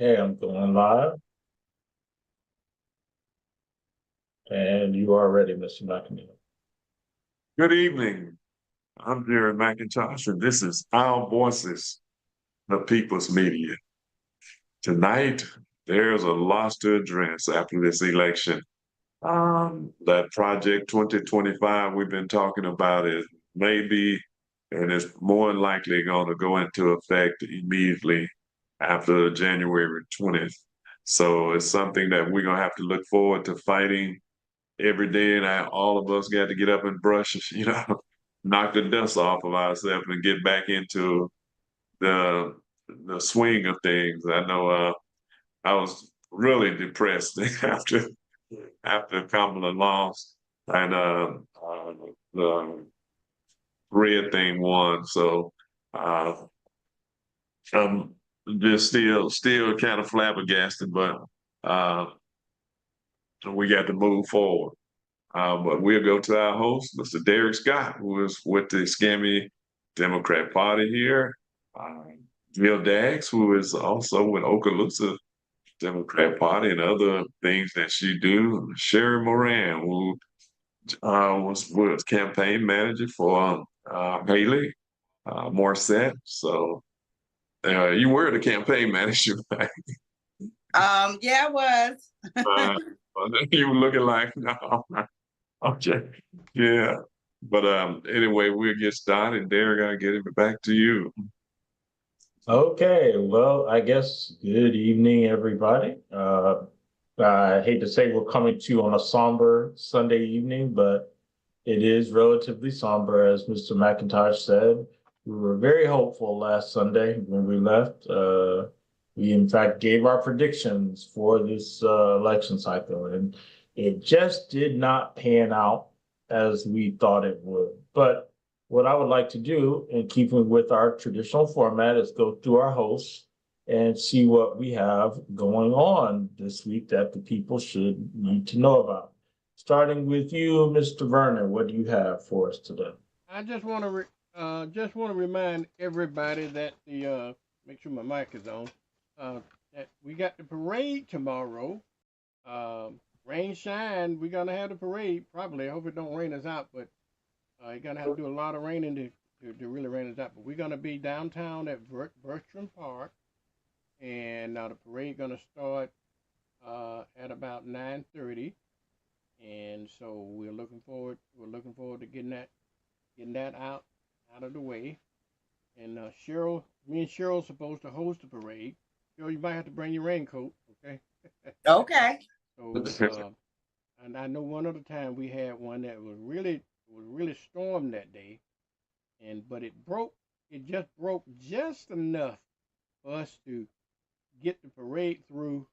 Okay, I'm going live, and you are ready, Mr. McNeil. Good evening. I'm Jared McIntosh, and this is Our Voices, the People's Media. Tonight, there's a lot to address after this election. That Project 2025 we've been talking about is maybe, and it's more than likely going to go into effect immediately after January 20th. So it's something that we're going to have to look forward to fighting every day, and all of us got to get up and brush, knock the dust off of ourselves and get back into the the swing of things. I know I was really depressed after Kamala lost and the red thing won. So uh, I'm just still kind of flabbergasted, but uh, we got to move forward. But we'll go to our host, Mr. Derek Scott, who is with the scammy Democrat Party here. Uh, Bill Daggs, who is also with Okaloosa Democrat Party and other things that she do. Sherry Moran, who was campaign manager for Haley Morissette. So you were the campaign manager, right? Yeah, I was. uh, you were looking like no. Okay. Yeah. But anyway, we'll get started. Derek, I'll get it back to you. Okay, well, I guess good evening, everybody. I hate to say we're coming to you on a somber Sunday evening, but it is relatively somber, as Mr. McIntosh said. We were very hopeful last Sunday when we left. We, in fact, gave our predictions for this election cycle, and it just did not pan out as we thought it would. But what I would like to do, in keeping with our traditional format, is go through our hosts and see what we have going on this week that the people should need to know about. Starting with you, Mr. Vernon, what do you have for us today? I just want to remind everybody that the make sure my mic is on. That we got the parade tomorrow. Rain shine, we're gonna have the parade. Probably, I hope it don't rain us out, but you're gonna have to do a lot of raining to really rain us out. But we're gonna be downtown at Bertram Park, and now the parade gonna start at about 9:30, and so we're looking forward. We're looking forward to getting that out of the way. And me and Cheryl's supposed to host the parade. Cheryl, you might have to bring your raincoat, okay? Okay. So, and I know one other time we had one that was really stormed that day, but it just broke just enough for us to get the parade through.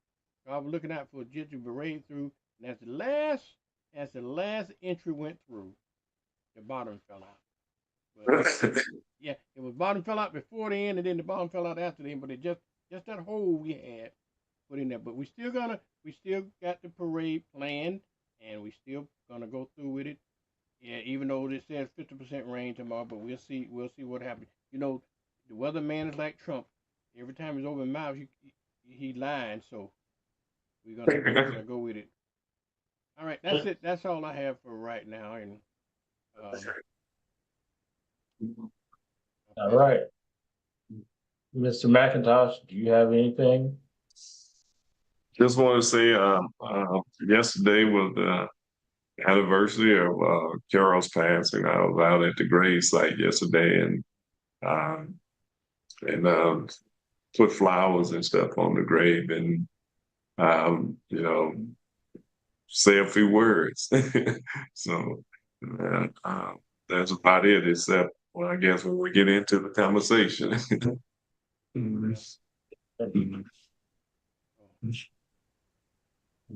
So I was looking out for get the parade through, and as the last entry went through, the bottom fell out. But yeah, it was bottom fell out before the end, and then the bottom fell out after the end. But it just that hole we had put in there. But we still got the parade planned, and we still gonna go through with it. Yeah, even though it says 50% rain tomorrow, but we'll see what happens. You know, the weatherman is like Trump. Every time he's open mouth, he lying. So we're gonna go with it. All right, that's it. That's all I have for right now, and um, All right. Mr. McIntosh, do you have anything? Just want to say, yesterday was the anniversary of Carol's passing. I was out at the grave site yesterday um, and put flowers and stuff on the grave, and you know, say a few words. So that's about it. Except, well, I guess when we get into the conversation. Mhm. Mhm.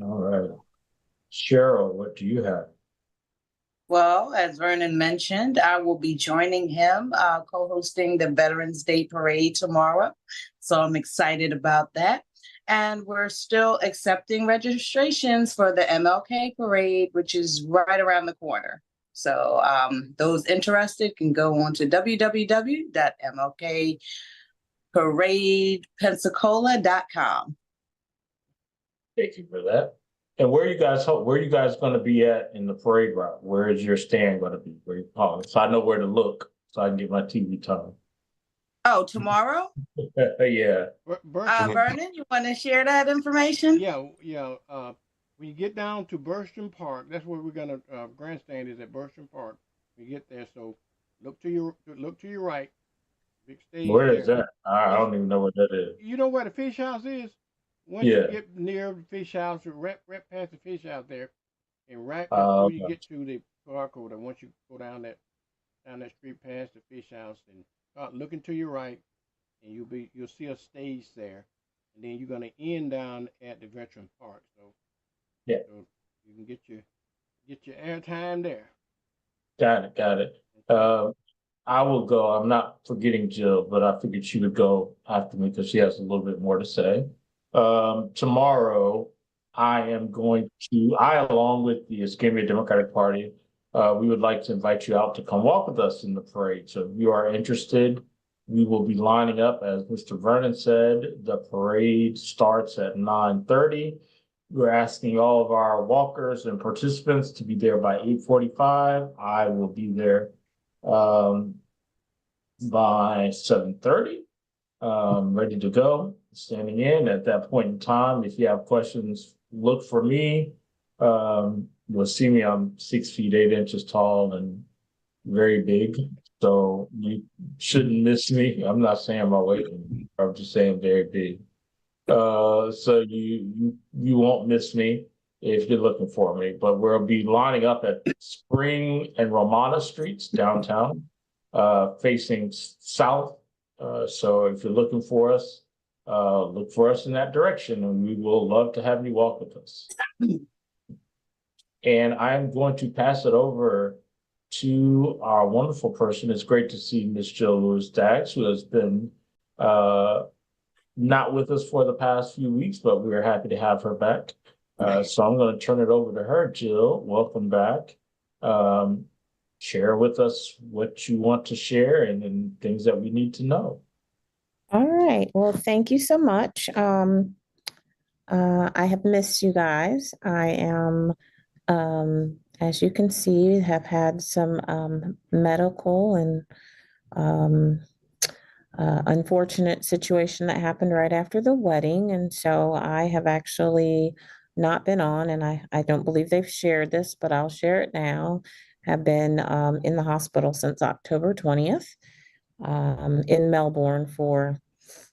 All right. Cheryl, what do you have? Well, as Vernon mentioned, I will be joining him, co-hosting the Veterans Day Parade tomorrow. So I'm excited about that. And we're still accepting registrations for the MLK Parade, which is right around the corner. So those interested can go on to www.mlk.org paradepensacola.com. Thank you for that. And where you guys going to be at in the parade route? Where is your stand going to be? Where you so I know where to look, so I can get my TV time. Oh, tomorrow? Yeah. Vernon, you want to share that information? Yeah. When you get down to Burstyn Park, that's where we're gonna grandstand is at Burstyn Park. When you get there, so look to your right. Big stage Where there. is that? I don't even know what that is. You know where the fish house is? Once you Yeah. get near the fish house, you right past the fish house there, and right before you Okay. get to the barcode, and once you go down that street past the fish house and start looking to your right, and you'll see a stage there, and then you're gonna end down at the Veteran Park. So Yeah. so you can get your airtime there. Got it. I will go. I'm not forgetting Jill, but I figured she would go after me because she has a little bit more to say. Tomorrow, along with the Escambia Democratic Party, we would like to invite you out to come walk with us in the parade. So if you are interested, we will be lining up, as Mr. Vernon said. The parade starts at 9:30. We're asking all of our walkers and participants to be there by 8:45. I will be there by 7:30, ready to go, standing in. At that point in time, if you have questions, look for me. You'll see me. I'm 6 feet 8 inches tall and very big, so you shouldn't miss me. I'm not saying my weight, I'm just saying very big. So you won't miss me if you're looking for me. But we'll be lining up at Spring and Romana Streets downtown, facing south. So if you're looking for us, look for us in that direction, and we will love to have you walk with us. And I'm going to pass it over to our wonderful person. It's great to see Miss Jill Lewis-Daggs, who has been not with us for the past few weeks, but we are happy to have her back. So I'm going to turn it over to her. Jill, welcome back. Share with us what you want to share and things that we need to know. All right. Well, thank you so much. I have missed you guys. I am, as you can see, have had some medical and unfortunate situation that happened right after the wedding. And so I have actually not been on, and I don't believe they've shared this, but I'll share it now. Have been in the hospital since October 20th, in Melbourne for,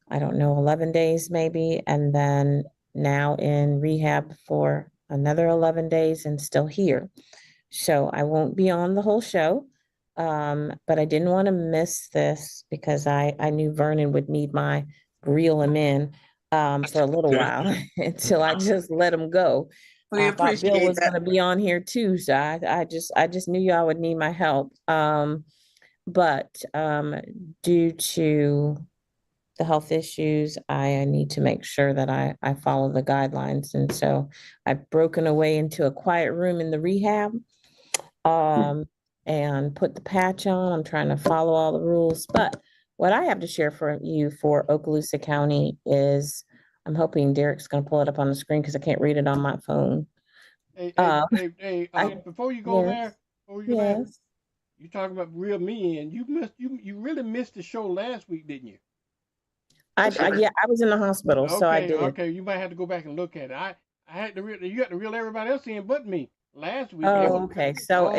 I don't know, 11 days maybe, and then now in rehab for another 11 days and still here. So I won't be on the whole show. But I didn't want to miss this because I knew Vernon would need my reel him in for a little while until I just let him go. We I thought Bill appreciate was that. going to be on here too, so I just knew y'all would need my help. But due to the health issues, I need to make sure that I follow the guidelines, and so I've broken away into a quiet room in the rehab. And put the patch on. I'm trying to follow all the rules. But what I have to share for you for Okaloosa County is, I'm hoping Derek's going to pull it up on the screen because I can't read it on my phone. Hey, I- before you go yes, there, yes. you talking about reel me in. You really missed the show last week, didn't you? Yeah, I was in the hospital, so I did. Okay, you might have to go back and look at it. I had to you got to reel everybody else in but me. Last week, Okay. So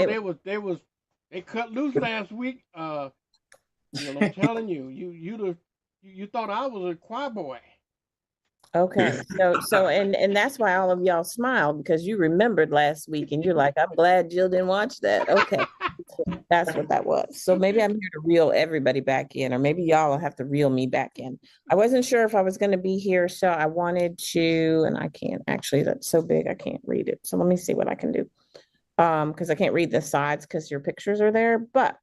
they cut loose last week. Jill, I'm telling you, you thought I was a choir boy. okay. And that's why all of y'all smiled, because you remembered last week and you're like, I'm glad Jill didn't watch that. Okay. That's what that was. So maybe I'm here to reel everybody back in, or maybe y'all will have to reel me back in. I wasn't sure if I was going to be here, so I wanted to, and I can't actually, that's so big, I can't read it. So let me see what I can do. Because I can't read the sides because your pictures are there. But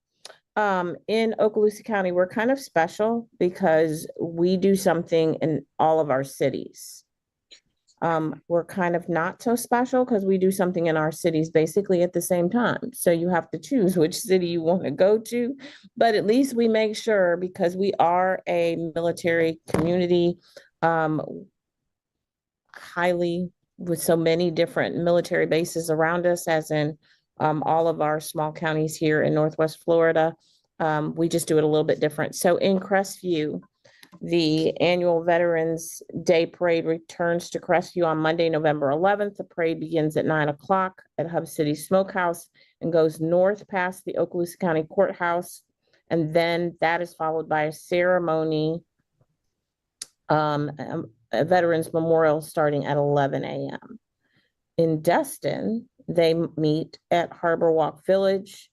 in Okaloosa County, we're kind of special because we do something in all of our cities. We're kind of not so special because we do something in our cities basically at the same time. So you have to choose which city you want to go to, but at least we make sure, because we are a military community, highly, with so many different military bases around us, as in all of our small counties here in Northwest Florida. We just do it a little bit different. So in Crestview, the annual Veterans Day Parade returns to Crestview on Monday, November 11th. The parade begins at 9 o'clock at Hub City Smokehouse and goes north past the Okaloosa County Courthouse. And then that is followed by a ceremony, a Veterans Memorial starting at 11 a.m. In Destin, they meet at Harbor Walk Village.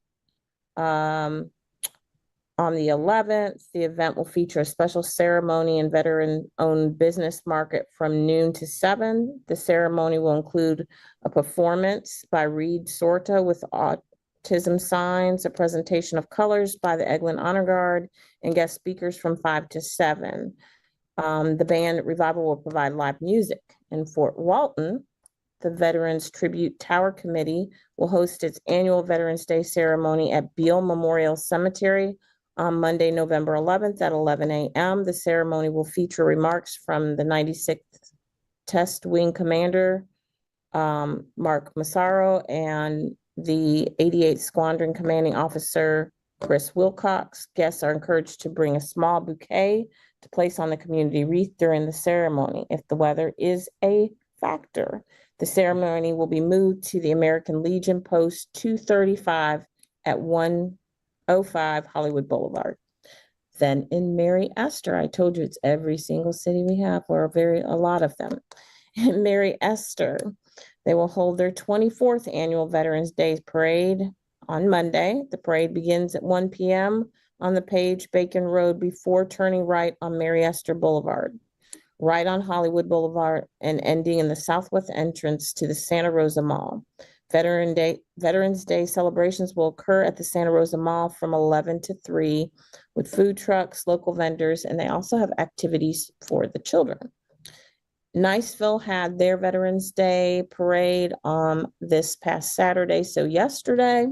On the 11th, the event will feature a special ceremony and veteran-owned business market from noon to 7. The ceremony will include a performance by Reed Sorta with autism signs, a presentation of colors by the Eglin Honor Guard, and guest speakers from 5 to 7. The band Revival will provide live music. In Fort Walton, the Veterans Tribute Tower Committee will host its annual Veterans Day ceremony at Beale Memorial Cemetery on Monday, November 11th at 11 a.m. The ceremony will feature remarks from the 96th Test Wing Commander, Mark Massaro, and the 88th Squadron Commanding Officer, Chris Wilcox. Guests are encouraged to bring a small bouquet to place on the community wreath during the ceremony. If the weather is a factor, the ceremony will be moved to the American Legion Post 235 at 105 Hollywood Boulevard. Then in Mary Esther, I told you it's every single city we have, or a lot of them. In Mary Esther, they will hold their 24th annual Veterans Day Parade on Monday. The parade begins at 1 p.m. on the Page Bacon Road before turning right on Mary Esther Boulevard, right on Hollywood Boulevard, and ending in the southwest entrance to the Santa Rosa Mall. Veterans Day celebrations will occur at the Santa Rosa Mall from 11 to 3 with food trucks, local vendors, and they also have activities for the children. Niceville had their Veterans Day parade this past Saturday, so yesterday.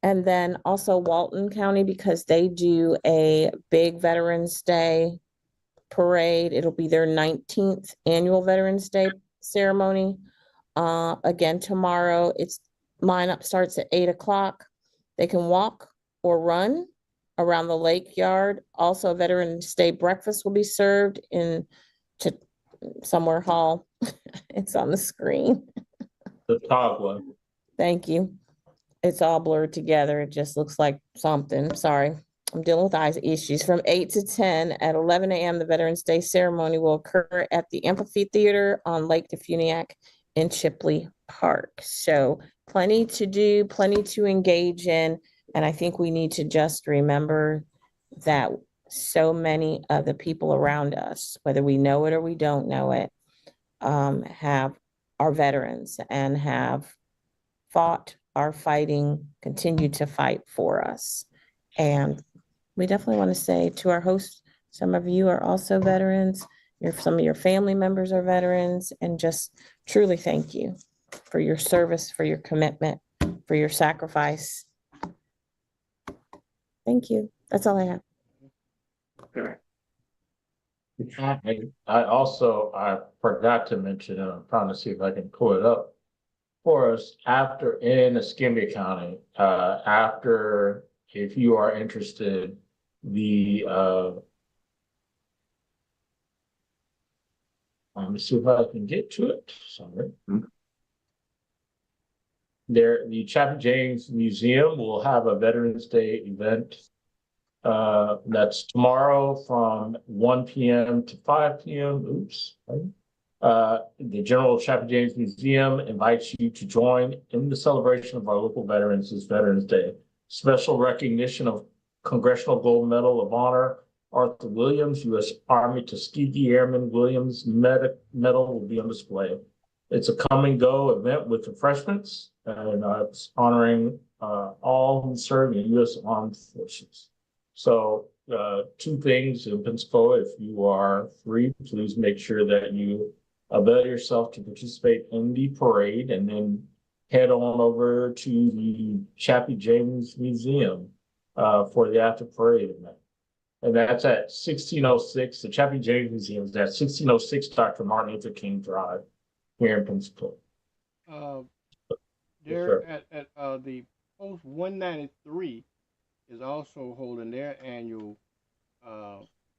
And then also Walton County, because they do a big Veterans Day parade. It'll be their 19th annual Veterans Day ceremony. Again, tomorrow, its lineup starts at 8 o'clock. They can walk or run around the lake yard. Also, Veterans Day breakfast will be served in somewhere hall. It's on the screen. The top one. Thank you. It's all blurred together. It just looks like something. Sorry. I'm dealing with eyes issues. From 8 to 10 at 11 a.m., the Veterans Day ceremony will occur at the Amphitheater on Lake Defuniak in Chipley Park. So plenty to do, plenty to engage in. And I think we need to just remember that so many of the people around us, whether we know it or we don't know it, are veterans and have fought, are fighting, continue to fight for us. And we definitely want to say to our hosts, some of you are also veterans, some of your family members are veterans, and just truly thank you for your service, for your commitment, for your sacrifice. Thank you. That's all I have. I forgot to mention, and I'm trying to see if I can pull it up for us after in Escambia County, if you are interested, let me see if I can get to it. Sorry. The Chapman James Museum will have a Veterans Day event. That's tomorrow from 1 p.m. to 5 p.m. Oops. The General Chapman James Museum invites you to join in the celebration of our local veterans this Veterans Day. Special recognition of Congressional Gold Medal of Honor, Arthur Williams, U.S. Army Tuskegee Airman Williams Medal will be on display. It's a come and go event with refreshments, and it's honoring all who serve in the U.S. Armed Forces. So 2 things in Pensacola, if you are free, please make sure that you avail yourself to participate in the parade and then head on over to the Chappie James Museum for the after parade event. And that's at 1606. The Chappie James Museum is at 1606 Dr. Martin Luther King Drive here in Pensacola. There at the Post 193 is also holding their annual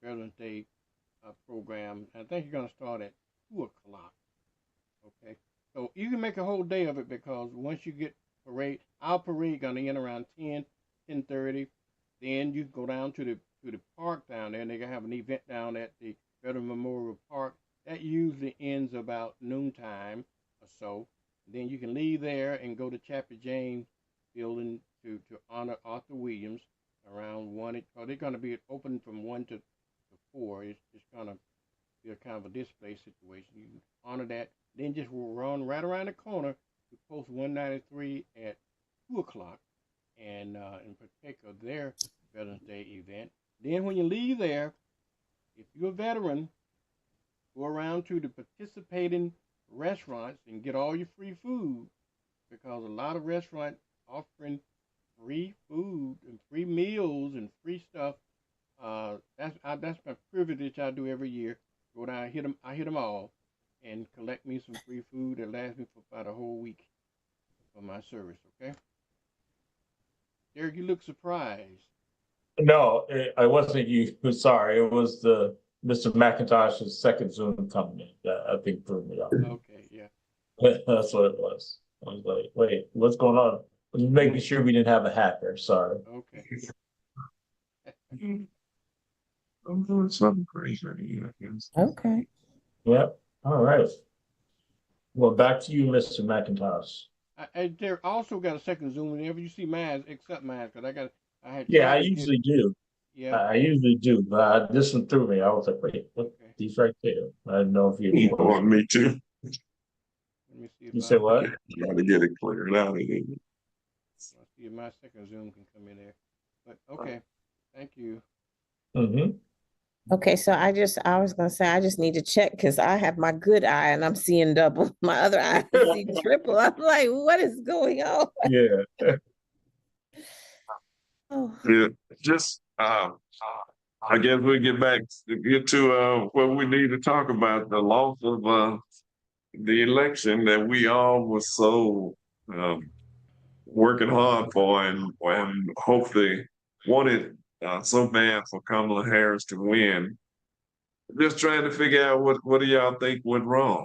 Veterans Day program. I think you're going to start at 2 o'clock. Okay, so you can make a whole day of it because once you get parade, our parade going to end around 10:30. Then you can go down to the park down there, and they're gonna have an event down at the Veteran Memorial Park. That usually ends about noontime or so. Then you can leave there and go to Chappie James Building to honor Arthur Williams around 1. Or they're going to be open from 1 to 4. It's going to be a kind of a display situation. You can honor that. Then just run right around the corner to Post 193 at 2 o'clock. And in particular, their Veterans Day event. Then when you leave there, if you're a veteran, go around to the participating restaurants and get all your free food, because a lot of restaurants offering free food and free meals and free stuff. That's my privilege. I do every year. Go down, I hit them all, and collect me some free food that lasts me for about a whole week for my service. Okay, Derek, you look surprised. No, I wasn't you. Sorry, it was the Mr. McIntosh's second Zoom coming in that I think threw me off. Okay, yeah. That's what it was. I was like, wait, what's going on? I was making sure we didn't have a hacker. Sorry. Okay. I'm doing something crazy. I guess. Okay. Yep. All right. Well, back to you, Mr. McIntosh. Derek also got a second Zoom whenever you see mine, except mine, because I had. Yeah, I usually do. Yeah. I usually do, but this one threw me. I was like, wait, what? Okay. He's right there. I didn't know if you Oh, me too. Let me see if You said what? Got to get it cleared out. Let's see if my second Zoom can come in there. But okay, thank you. Mm-hmm. Okay, so I was gonna say I just need to check because I have my good eye and I'm seeing double. My other eye I see triple. I'm like, what is going on? Yeah. Oh. Yeah, just I guess we get to what we need to talk about, the loss of the election that we all were so working hard for and hopefully wanted so bad for Kamala Harris to win. Just trying to figure out what do y'all think went wrong.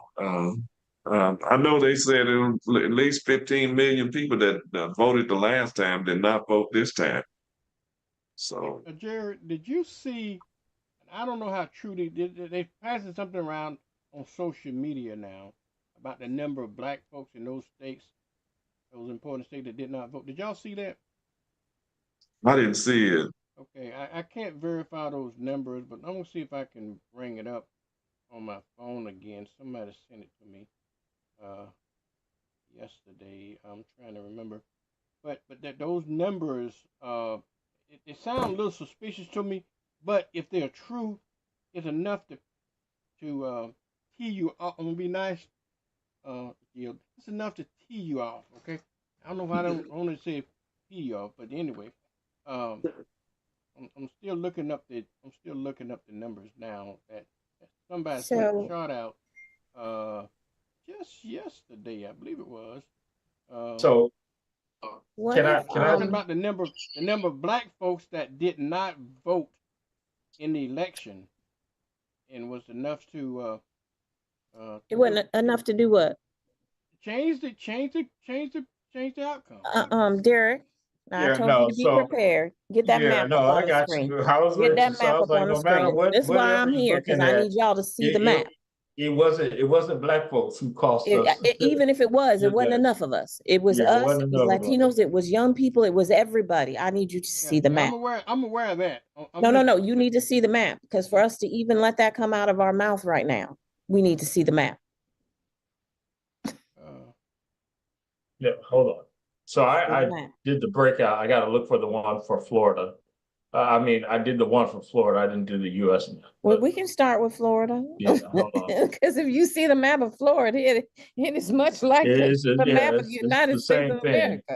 I know they said it was at least 15 million people that voted the last time did not vote this time. So, Jared, did you see? I don't know how true they're passing something around on social media now about the number of black folks in those states, those important states that did not vote. Did y'all see that? I didn't see it. Okay, I can't verify those numbers, but I'm gonna see if I can bring it up on my phone again. Somebody sent it to me yesterday. I'm trying to remember, but those numbers it sound a little suspicious to me. But if they're true, it's enough to tee you off. I'm gonna be nice, it's enough to tee you off. Okay, I don't know if I don't want to say tee you off, but anyway, I'm still looking up the numbers now that somebody sent a chart out just yesterday, I believe it was. So Can I talking about the number of black folks that did not vote in the election, and was enough to it wasn't enough to do what? Change the outcome. Derek, I told you to be prepared. Get that map up on the screen. Get that map up on the screen. That's why I'm here, because I need y'all to see the map. It wasn't black folks who cost us. Even if it was, it wasn't enough of us. It was us, it was Latinos, it was young people, it was everybody. I need you to see the map. I'm aware of that. No. You need to see the map, because for us to even let that come out of our mouth right now, we need to see the map. Yeah, hold on. So I did the breakout. I got to look for the one for Florida. I mean, I did the one from Florida. I didn't do the US map. Well, but we can start with Florida. Yeah, hold on. Because if you see the map of Florida, it is much like It the is, the yeah, map of the it's United the States same of thing. America.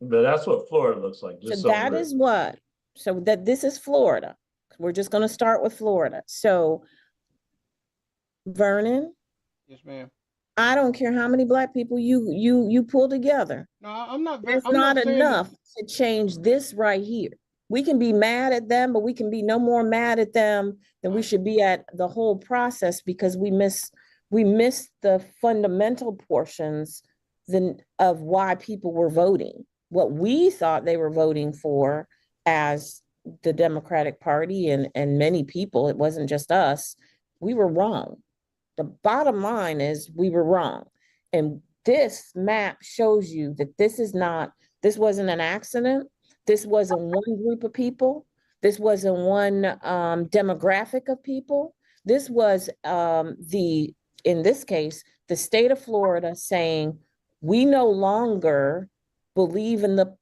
But that's what Florida looks like, So just so that is what, so that this is Florida. We're just going to start with Florida. So Vernon, Yes, ma'am. I don't care how many black people you pull together. No, I'm not. It's I'm not not saying enough to change this right here. We can be mad at them, but we can be no more mad at them than we should be at the whole process, because we miss the fundamental portions of why people were voting. What we thought they were voting for as the Democratic Party and many people, it wasn't just us, we were wrong. The bottom line is we were wrong. And this map shows you that this wasn't an accident. This wasn't one group of people. This wasn't one demographic of people. This was in this case, the state of Florida saying, we no longer believe in the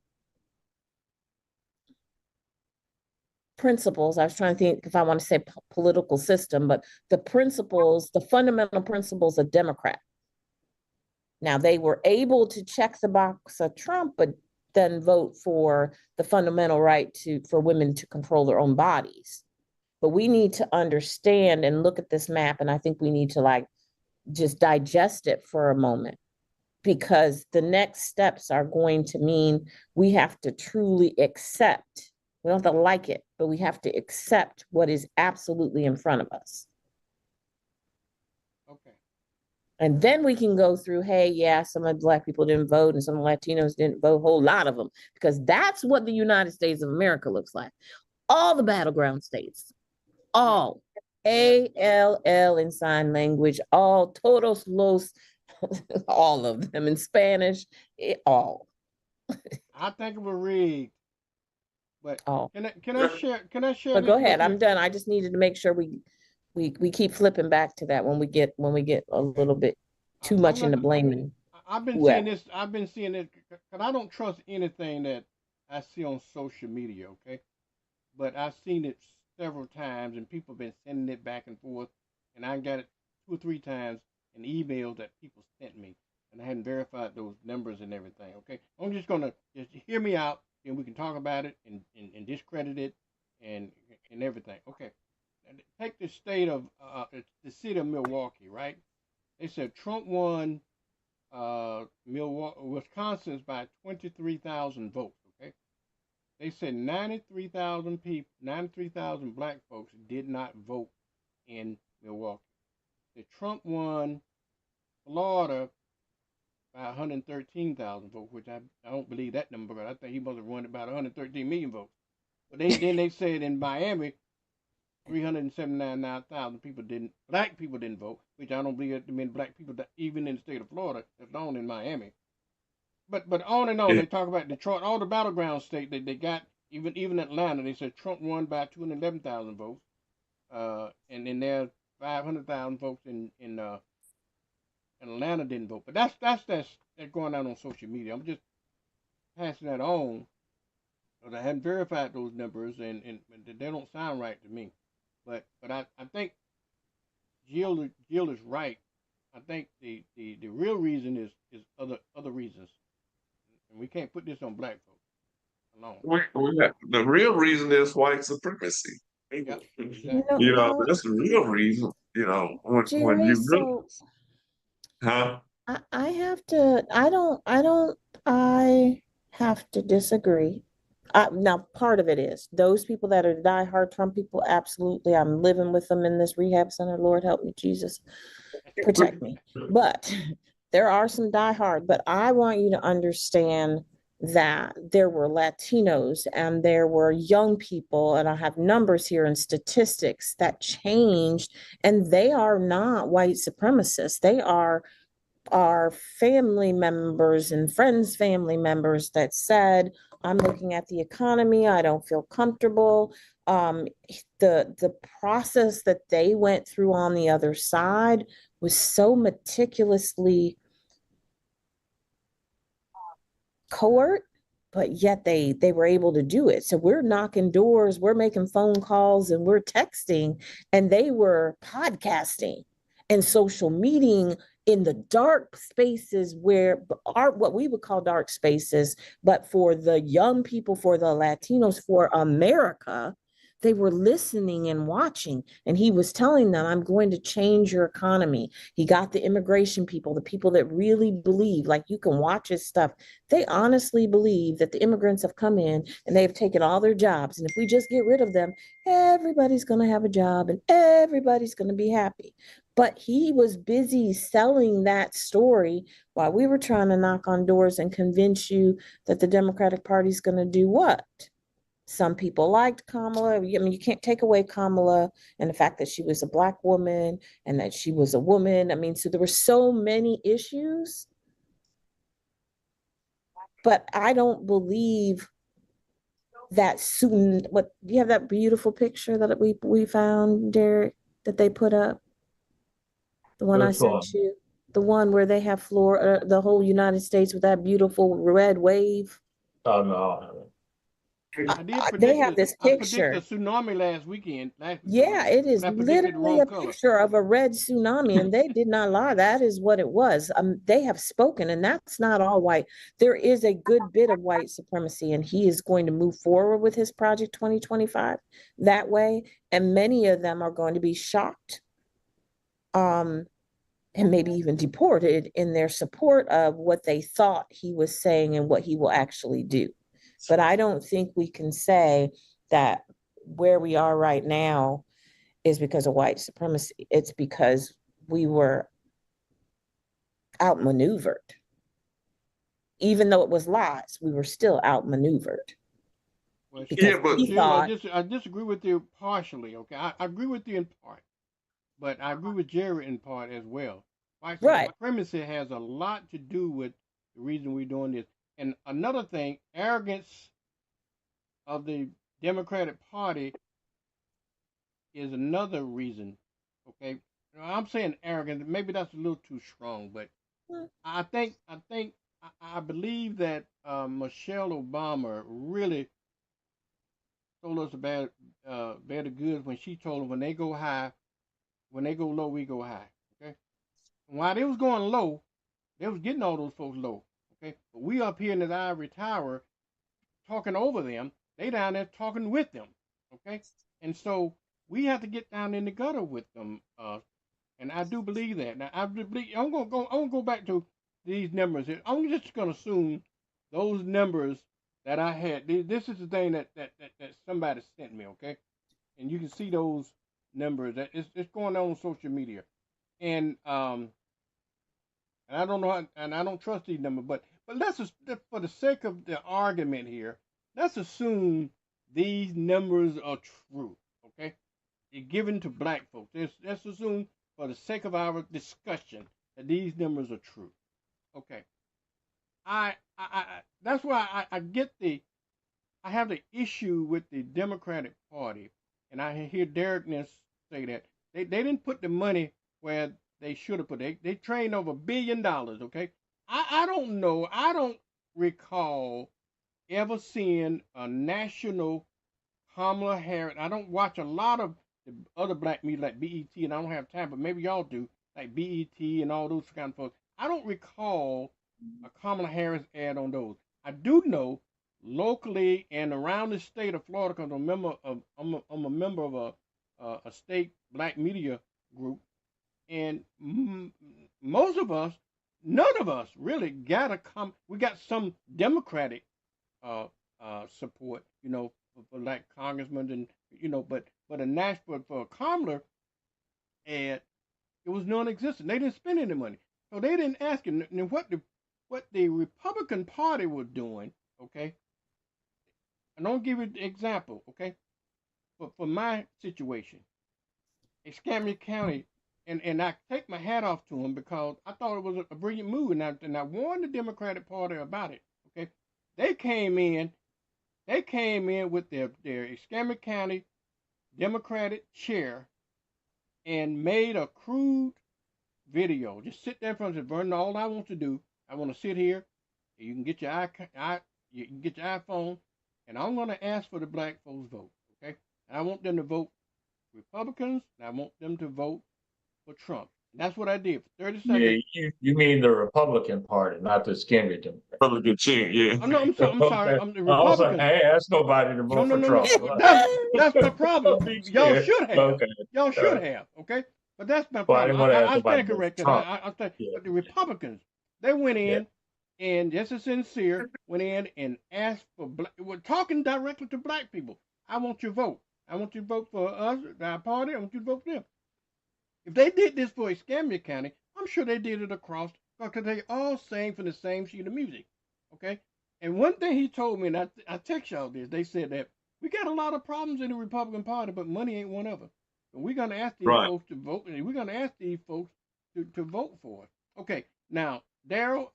principles. I was trying to think if I want to say political system, but the principles, the fundamental principles of Democrat. Now, they were able to check the box of Trump, but then vote for the fundamental right for women to control their own bodies. But we need to understand and look at this map, and I think we need to just digest it for a moment, because the next steps are going to mean we have to truly accept. We don't have to like it, but we have to accept what is absolutely in front of us. Okay. And then we can go through, hey, yeah, some of the Black people didn't vote and some Latinos didn't vote, a whole lot of them, because that's what the United States of America looks like. All the battleground states, all, ALL in sign language, all, todos los, all of them in Spanish, all. I think it was rigged. But Oh, can I share? Can I share but this go with ahead. you? I'm done. I just needed to make sure we keep flipping back to that when we get a little bit too I'm much into gonna. blaming I've been seeing whoever. this. I've been seeing it because I don't trust anything that I see on social media. Okay, but I've seen it several times, and people have been sending it back and forth, and I got it 2 or 3 times in emails that people sent me, and I hadn't verified those numbers and everything. Okay, I'm just gonna just hear me out, and we can talk about it and discredit it and everything. Okay, take the state of the city of Milwaukee, right? They said Trump won Milwaukee, Wisconsin's by 23,000 votes. Okay, they said 93,000 people, 93,000 black folks did not vote in Milwaukee. The Trump won Florida by 113,000 votes, which I don't believe that number, but I think he must have won about 113 million votes. But then they said in Miami, 379,000 black people didn't vote, which I don't believe that many black people that even in the state of Florida, let alone in Miami. But on and on, Yeah. they talk about Detroit, all the battleground states they got, even Atlanta. They said Trump won by 211,000 votes, and then there's 500,000 folks in Atlanta didn't vote. But that's going out on social media. I'm just passing that on because I hadn't verified those numbers, and they don't sound right to me. But I think Jill is right. I think the real reason is other reasons, and we can't put this on black folks alone. The real reason is white supremacy. Yep, You exactly. know, You know, that's the real reason. You know, when Jerry, you really, so huh? I have to, I have to disagree. Now, part of it is those people that are diehard Trump people, absolutely. I'm living with them in this rehab center. Lord help me, Jesus, protect me. But there are some diehard, but I want you to understand that there were Latinos and there were young people, and I have numbers here and statistics that changed, and they are not white supremacists. They are our family members and friends' family members that said, I'm looking at the economy, I don't feel comfortable. The process that they went through on the other side was so meticulously cohort, but yet they were able to do it. So we're knocking doors, we're making phone calls, and we're texting, and they were podcasting and social meeting in the dark spaces where are what we would call dark spaces, but for the young people, for the Latinos, for America, they were listening and watching. And he was telling them, I'm going to change your economy. He got the immigration people, the people that really believe, like you can watch his stuff. They honestly believe that the immigrants have come in and they've taken all their jobs. And if we just get rid of them, everybody's going to have a job and everybody's going to be happy. But he was busy selling that story while we were trying to knock on doors and convince you that the Democratic Party is going to do what? Some people liked Kamala. I mean, you can't take away Kamala and the fact that she was a Black woman and that she was a woman. I mean, so there were so many issues. But I don't believe that soon. What do you have that beautiful picture that we found, Derek, that they put up? The one I Which one? sent you, the one where they have the whole United States with that beautiful red wave. Oh, no. I did They predict have this I predicted a picture. tsunami last weekend. Yeah, it is But I predicted the literally wrong a color. picture of a red tsunami, and they did not lie. That is what it was. They have spoken, and that's not all white. There is a good bit of white supremacy, and he is going to move forward with his Project 2025 that way. And many of them are going to be shocked, and maybe even deported in their support of what they thought he was saying and what he will actually do. But I don't think we can say that where we are right now is because of white supremacy. It's because we were outmaneuvered. Even though it was lies, we were still outmaneuvered. Well, Because Yeah, but he Jim, thought, I disagree with you partially. Okay, I agree with you in part, but I agree with Jerry in part as well. White right, supremacy has a lot to do with the reason we're doing this. And another thing, arrogance of the Democratic Party is another reason. Okay, I'm saying arrogant. Maybe that's a little too strong, but I believe that Michelle Obama really told us about better goods when she told them when they go high, when they go low, we go high. Okay, and while they was going low, they was getting all those folks low. Okay, but we up here in the ivory tower talking over them. They down there talking with them. Okay, and so we have to get down in the gutter with them. And I do believe that. Now I believe I'm gonna go back to these numbers here. I'm just gonna assume those numbers that I had. This is the thing that somebody sent me, okay? And you can see those numbers. That it's going on social media, and and I don't know, and I don't trust these numbers, but let's just, for the sake of the argument here, let's assume these numbers are true, okay? They're given to black folks. Let's assume, for the sake of our discussion, that these numbers are true. Okay. That's why I get I have the issue with the Democratic Party, and I hear Derek say that they didn't put the money where they should have put it. They trained over $1 billion. Okay, I don't know. I don't recall ever seeing a national Kamala Harris. I don't watch a lot of the other black media like BET, and I don't have time, but maybe y'all do, like BET and all those kind of folks. I don't recall a Kamala Harris ad on those. I do know locally and around the state of Florida, because I'm a member of a state black media group, and most of us, none of us really got we got some Democratic uh, support, for like congressmen and but a national for a Kamala ad, it was non-existent. They didn't spend any money, so they didn't ask him. And what the Republican Party was doing, okay. And I'll give you an example, okay. But for my situation, Escambia County, and I take my hat off to them because I thought it was a brilliant move, and I warned the Democratic Party about it. Okay, they came in with their Escambia County Democratic chair and made a crude video. Just sit there in front of Vernon. All I want to do, I want to sit here You can get your you can get your iPhone, and I'm going to ask for the black folks vote. Okay, and I want them to vote Republicans, and I want them to vote for Trump. And that's what I did for 30 seconds. Yeah, you mean the Republican Party, not the Scammy Democrat. Republican chair, yeah. Oh, no, I'm sorry. I'm sorry. Okay. I'm the I also, Republicans. I ain't asked nobody to No, vote no, for no, Trump. no. That's my problem. Y'all should have. Okay. Y'all should have. Okay, but that's my Well, I didn't problem. want to ask I nobody stand to vote for corrected. Trump. I stand. Yeah. But the Republicans, they went Yeah. in and just as sincere went in and asked for we're talking directly to black people. I want your vote. I want you to vote for us, our party. I want you to vote for them. If they did this for Escambia County, I'm sure they did it across because they all sang from the same sheet of music. Okay. And one thing he told me, and I text y'all this, they said that we got a lot of problems in the Republican Party, but money ain't one of them. And we're going to ask these folks to vote, and we're going to ask these folks to vote for us. Okay, now, Daryl,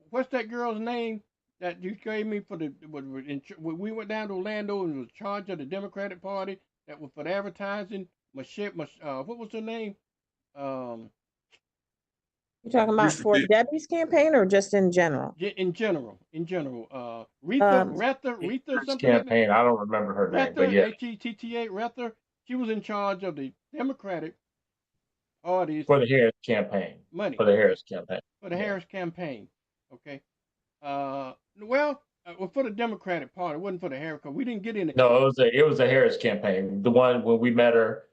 what's that girl's name that you gave me for we went down to Orlando and was charged of the Democratic Party that was for the advertising? What was her name? You talking about for Debbie's campaign or just in general? In general. Retha something. Campaign. I don't remember her name, but yeah. Retta, Retha. She was in charge of the Democratic Party's For the Harris campaign. Money. For the Harris campaign. For the Harris campaign. Okay. Well, for the Democratic Party, it wasn't for the Harris. We didn't get in it. No, it was a Harris campaign. The one when we met her.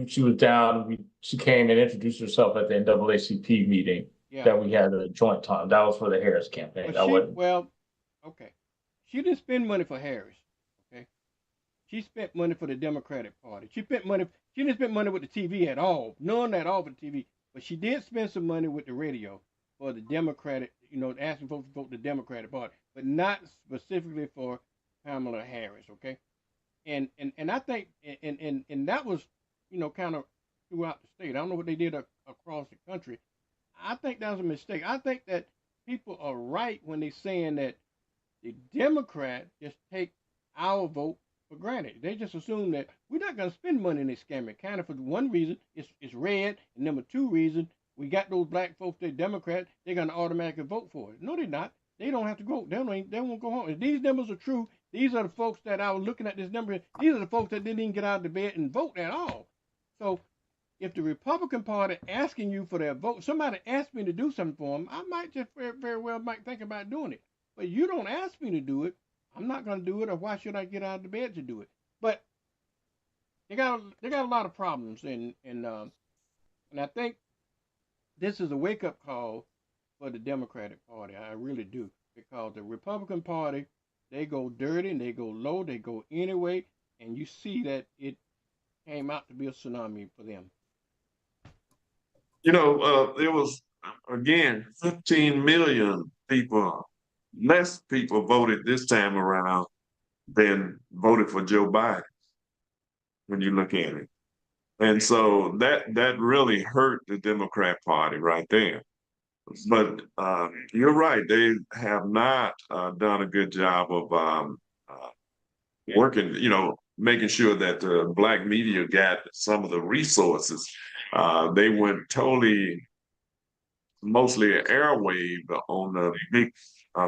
She was down, she came and introduced herself at the NAACP meeting that we had a joint time. That was for the Harris campaign. Okay. She didn't spend money for Harris. Okay. She spent money for the Democratic Party. She didn't spend money with the TV at all. None at all for the TV. But she did spend some money with the radio for the Democratic, asking folks to vote the Democratic Party, but not specifically for Kamala Harris. Okay. And I think and that was kind of throughout the state. I don't know what they did across the country. I think that was a mistake. I think that people are right when they're saying that the Democrats just take our vote for granted. They just assume that we're not going to spend money in this scammer county for one reason, it's red, and number two reason, we got those black folks, they're Democrats, they're going to automatically vote for it. No, they're not. They don't have to go. They won't go home. If these numbers are true, these are the folks that I was looking at this number. These are the folks that didn't even get out of the bed and vote at all. So if the Republican Party asking you for their vote, somebody asked me to do something for them, I might just very well might think about doing it. But you don't ask me to do it, I'm not going to do it, or why should I get out of the bed to do it? But they got a lot of problems, and I think this is a wake-up call for the Democratic Party. I really do, because the Republican Party, they go dirty and they go low, they go anyway, and you see that it came out to be a tsunami for them. There was, again, 15 million less people voted this time around than voted for Joe Biden, when you look at it. And so that really hurt the Democrat Party right there. But you're right, they have not done a good job of working, making sure that the black media got some of the resources. They went mostly airwave on the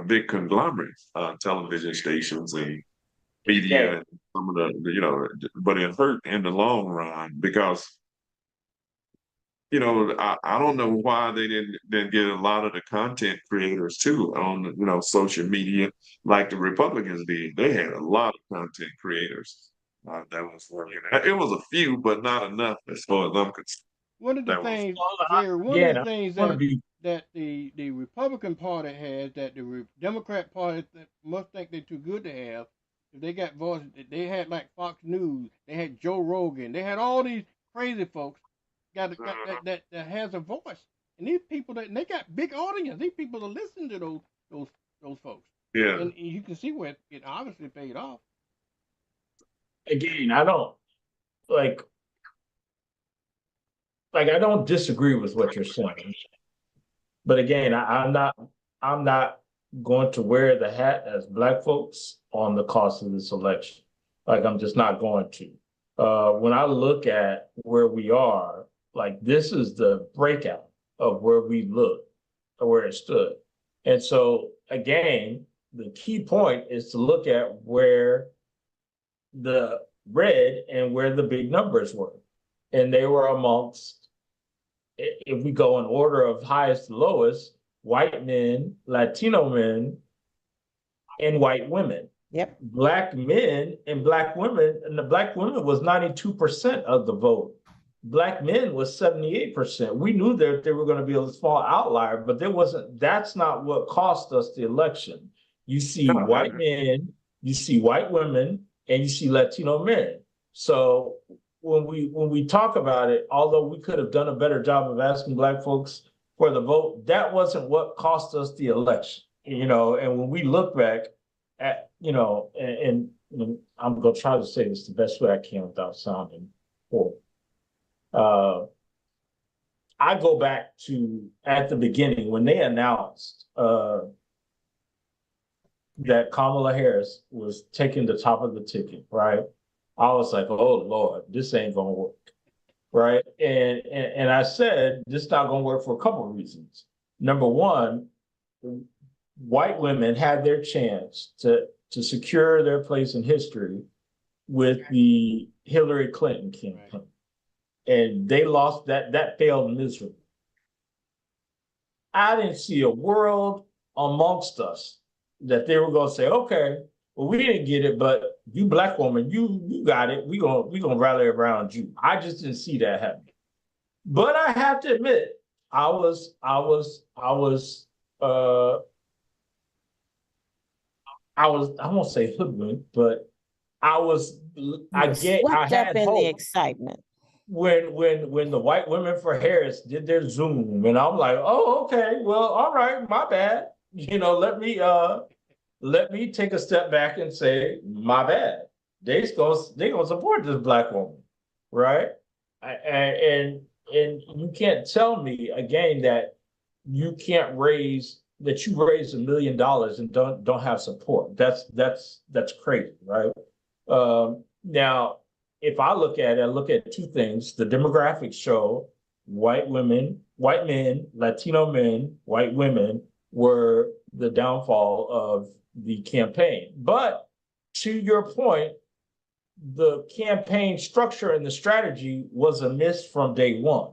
big conglomerate television stations and media, and some of the, but it hurt in the long run because, I don't know why they didn't get a lot of the content creators too on, social media like the Republicans did. They had a lot of content creators that was working. It was a few, but not enough as far as I'm concerned. One of the things, Jerry, that the Republican Party has that the Democrat Party must think they're too good to have. If they got voices, they had like Fox News, they had Joe Rogan, they had all these crazy folks that has a voice, and these people they got big audience. These people that listen to those folks. Yeah, and you can see where it obviously paid off. Again, I don't I don't disagree with what you're saying, but again, I'm not going to wear the hat as black folks on the cost of this election. I'm just not going to. When I look at where we are, this is the breakout of where we look or where it stood. And so again, the key point is to look at where the red and where the big numbers were. And they were amongst, if we go in order of highest to lowest, white men, Latino men, and white women. Yep. Black men and black women, and the black women was 92% of the vote. Black men was 78%. We knew that there were going to be a small outlier, but that's not what cost us the election. You see white men, you see white women, and you see Latino men. So when we talk about it, although we could have done a better job of asking black folks for the vote, that wasn't what cost us the election. And when we look back at, and I'm going to try to say this the best way I can without sounding horrible. I go back to at the beginning when they announced that Kamala Harris was taking the top of the ticket, right? I was like, oh Lord, this ain't gonna work, right? And I said this not gonna work for a couple of reasons. Number one, white women had their chance to secure their place in history with the Hillary Clinton campaign. And they lost that failed miserably. I didn't see a world amongst us that they were gonna say, okay, well, we didn't get it, but you black woman, you got it. We gonna rally around you. I just didn't see that happening. But I have to admit, I won't say hoodwinked, but I had in hope. the excitement. When the white women for Harris did their Zoom, and I'm like, oh, okay, well, all right, my bad. Let me take a step back and say, my bad. They gonna support this black woman, right? And you can't tell me again that you raise $1 million and don't have support. That's crazy, right? Now, if I look at two things. The demographics show white men, Latino men, white women were the downfall of the campaign. But to your point, the campaign structure and the strategy was a miss from day one.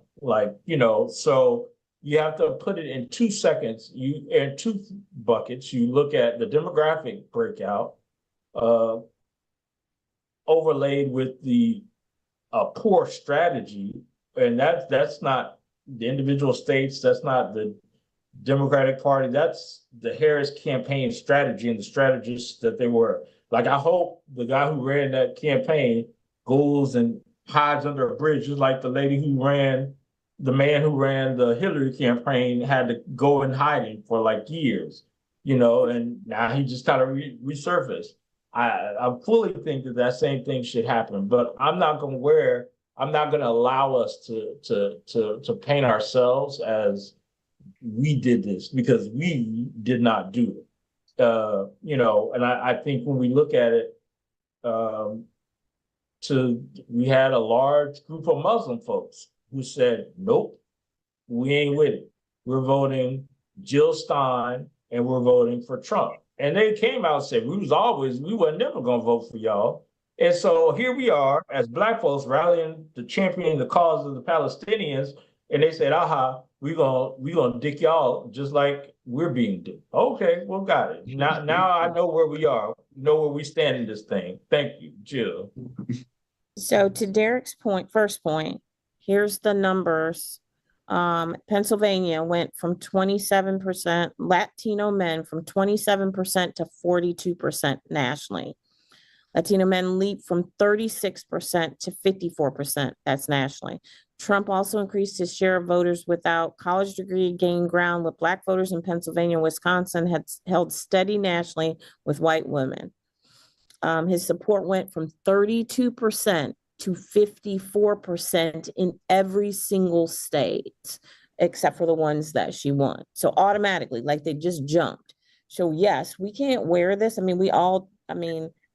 So you have to put it in 2 seconds. In two buckets. You look at the demographic breakout, overlaid with the poor strategy, and that's not the individual states, that's not the Democratic Party, that's the Harris campaign strategy and the strategists that they were. Like, I hope the guy who ran that campaign goes and hides under a bridge, just like the man who ran the Hillary campaign had to go in hiding for like years, and now he just kind of resurfaced. I fully think that same thing should happen, but I'm not going to allow us to paint ourselves as we did this, because we did not do it. And I think when we look at it, we had a large group of Muslim folks who said, nope, we ain't with it. We're voting Jill Stein and we're voting for Trump. And they came out and said, we were never going to vote for y'all. And so here we are as black folks rallying to champion the cause of the Palestinians. And they said, we're gonna dick y'all just like we're being dicked. Okay, well, got it. Now I know where we are, know where we stand in this thing. Thank you, Jill. So to Derek's first point, here's the numbers. Pennsylvania went from 27% Latino men from 27% to 42% nationally. Latino men leaped from 36% to 54%. That's nationally. Trump also increased his share of voters without college degree, gained ground with black voters in Pennsylvania and Wisconsin, had held steady nationally with white women. His support went from 32% to 54% in every single state, except for the ones that she won. So automatically, like, they just jumped. So yes, we can't wear this.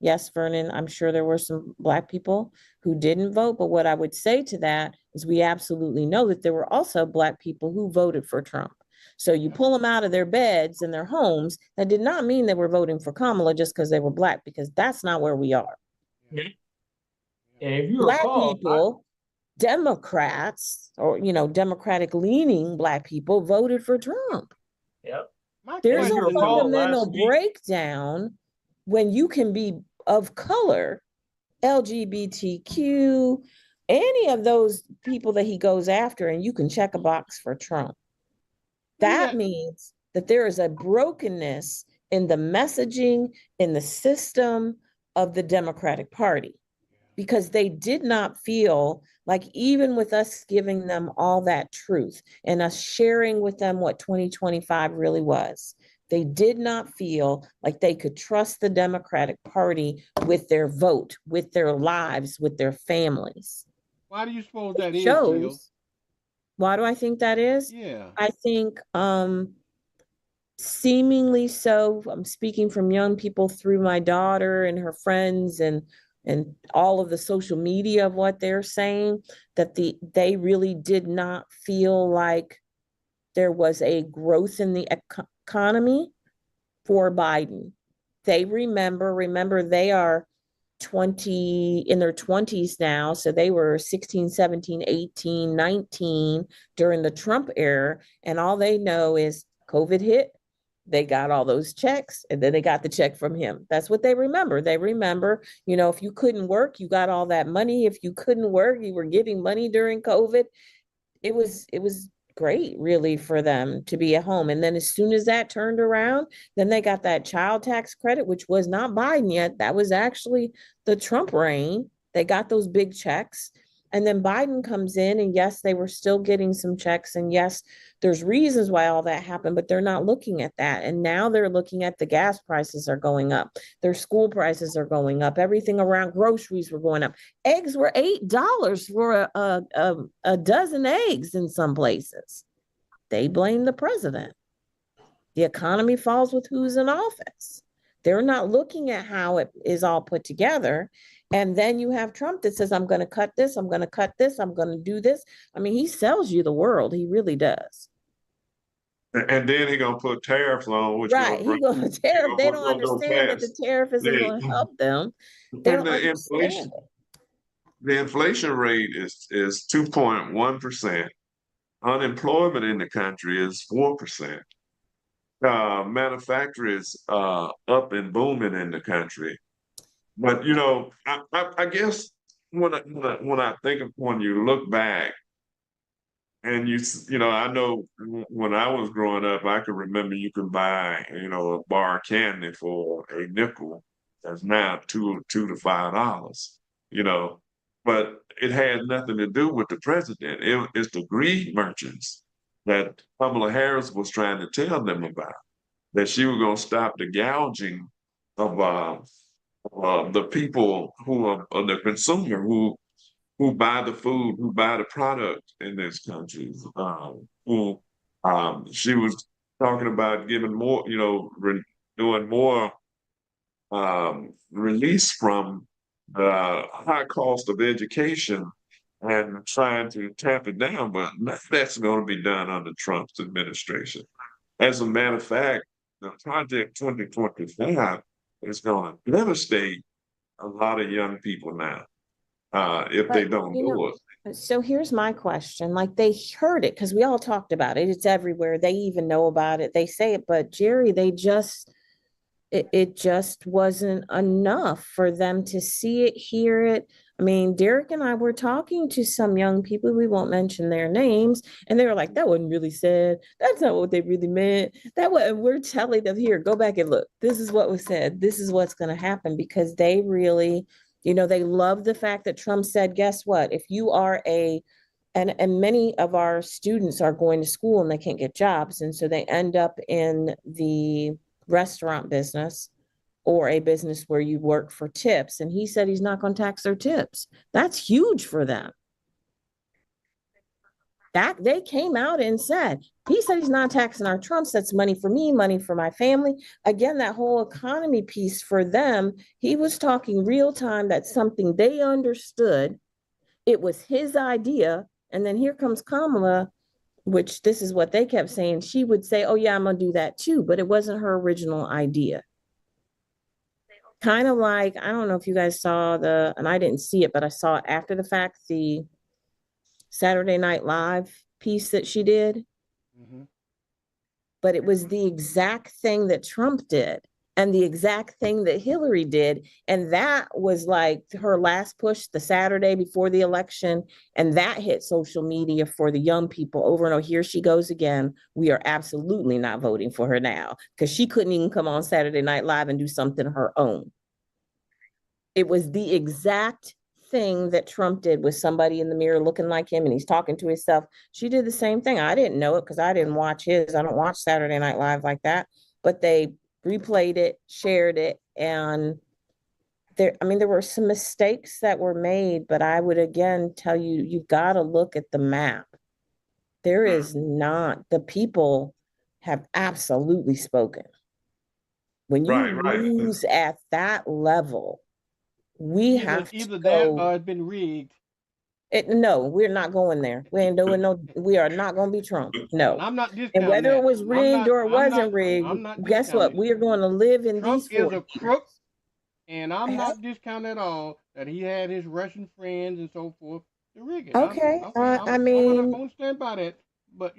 Yes, Vernon, I'm sure there were some black people who didn't vote, but what I would say to that is we absolutely know that there were also black people who voted for Trump. So you pull them out of their beds and their homes. That did not mean they were voting for Kamala just because they were Black, because that's not where we are. And if you Black recall, people, Democrats, or, you know, Democratic leaning Black people voted for Trump. yep. My There's If a you question recall, fundamental last week, breakdown when you can be of color, LGBTQ, any of those people that he goes after, and you can check a box for Trump. That means that there is a brokenness in the messaging, in the system of the Democratic Party, because they did not feel like, even with us giving them all that truth and us sharing with them what 2025 really was, they did not feel like they could trust the Democratic Party with their vote, with their lives, with their families. why do you suppose It that is, Jill? shows. Why do I think that is? Yeah. I think seemingly so. I'm speaking from young people through my daughter and her friends, and all of the social media of what they're saying, that they really did not feel like there was a growth in the economy for Biden. They remember they are 20 in their 20s now, so they were 16, 17, 18, 19 during the Trump era, and all they know is COVID hit, they got all those checks, and then they got the check from him. That's what they remember. They remember, you know, if you couldn't work, you got all that money. If you couldn't work, you were getting money during COVID. It was great, really, for them to be at home. And then as soon as that turned around, then they got that child tax credit, which was not Biden yet. That was actually the Trump reign. They got those big checks. And then Biden comes in, and yes, they were still getting some checks. And yes, there's reasons why all that happened, but they're not looking at that. And now they're looking at the gas prices are going up. Their school prices are going up. Everything around groceries were going up. Eggs were $8 for a dozen eggs in some places. They blame the president. The economy falls with who's in office. They're not looking at how it is all put together. And then you have Trump that says, I'm going to cut this, I'm going to cut this, I'm going to do this. I mean, he sells you the world. He really does. And then he gonna put tariffs on, which Right. He's going to tariff. They don't gonna go understand that the past. tariff isn't going to help them. They And don't understand it. the inflation rate is 2.1%. Unemployment in the country is 4%. Manufacturing is up and booming in the country. But you know, I guess when I think of, when you look back, and you know, I know when I was growing up, I could remember you could buy, you know, a bar of candy for a nickel. That's now $2 to $5. You know, but it had nothing to do with the president. It's the greed merchants that Kamala Harris was trying to tell them about, that she was going to stop the gouging of the people who are the consumer, who buy the food, who buy the product in this country. Who She was talking about giving more, you know, doing more release from the high cost of education and trying to tap it down, but that's going to be done under Trump's administration. As a matter of fact, the Project 2025 is going to devastate a lot of young people now if they But, don't you do know, it. so here's my question. Like, they heard it because we all talked about it. It's everywhere. They even know about it. They say it, but Jerry, it just wasn't enough for them to see it, hear it. I mean, Derek and I were talking to some young people, we won't mention their names, and they were like, that wasn't really said. That's not what they really meant. That what we're telling them, here, go back and look. This is what was said. This is what's going to happen, because they really, you know, they love the fact that Trump said, guess what? If you are and many of our students are going to school and they can't get jobs. And so they end up in the restaurant business or a business where you work for tips. And he said he's not going to tax their tips. That's huge for them. That they came out and said, he said he's not taxing our Trumps. That's money for me, money for my family. Again, that whole economy piece for them, he was talking real time. That's something they understood. It was his idea. And then here comes Kamala which this is what they kept saying. She would say, oh yeah, I'm gonna do that too, but it wasn't her original idea. Kind of like, I don't know if you guys saw and I didn't see it, but I saw it after the fact, the Saturday Night Live piece that she did. Mm-hmm. But it was the exact thing that Trump did and the exact thing that Hillary did. And that was like her last push the Saturday before the election. And that hit social media for the young people over and over. Here she goes again. We are absolutely not voting for her now, because she couldn't even come on Saturday Night Live and do something her own. It was the exact thing that Trump did with somebody in the mirror looking like him and he's talking to himself. She did the same thing. I didn't know it because I didn't watch his. I don't watch Saturday Night Live like that. But they replayed it, shared it, and there were some mistakes that were made, but I would again tell you, you've got to look at the map. There is not, the people have absolutely spoken. When you Right. lose at that level, we have to either go. that or it's been rigged. No, we're not going there. We ain't doing no. We are not going to be Trump. And No. I'm not And discounting whether that. it was rigged or it wasn't rigged, I'm not guess what? discounting. We are going to live in Trump these is 4 a crook, and I'm not discounting at all that he had his Russian friends and so forth to rig it. Okay. I'm I mean, gonna stand by that. But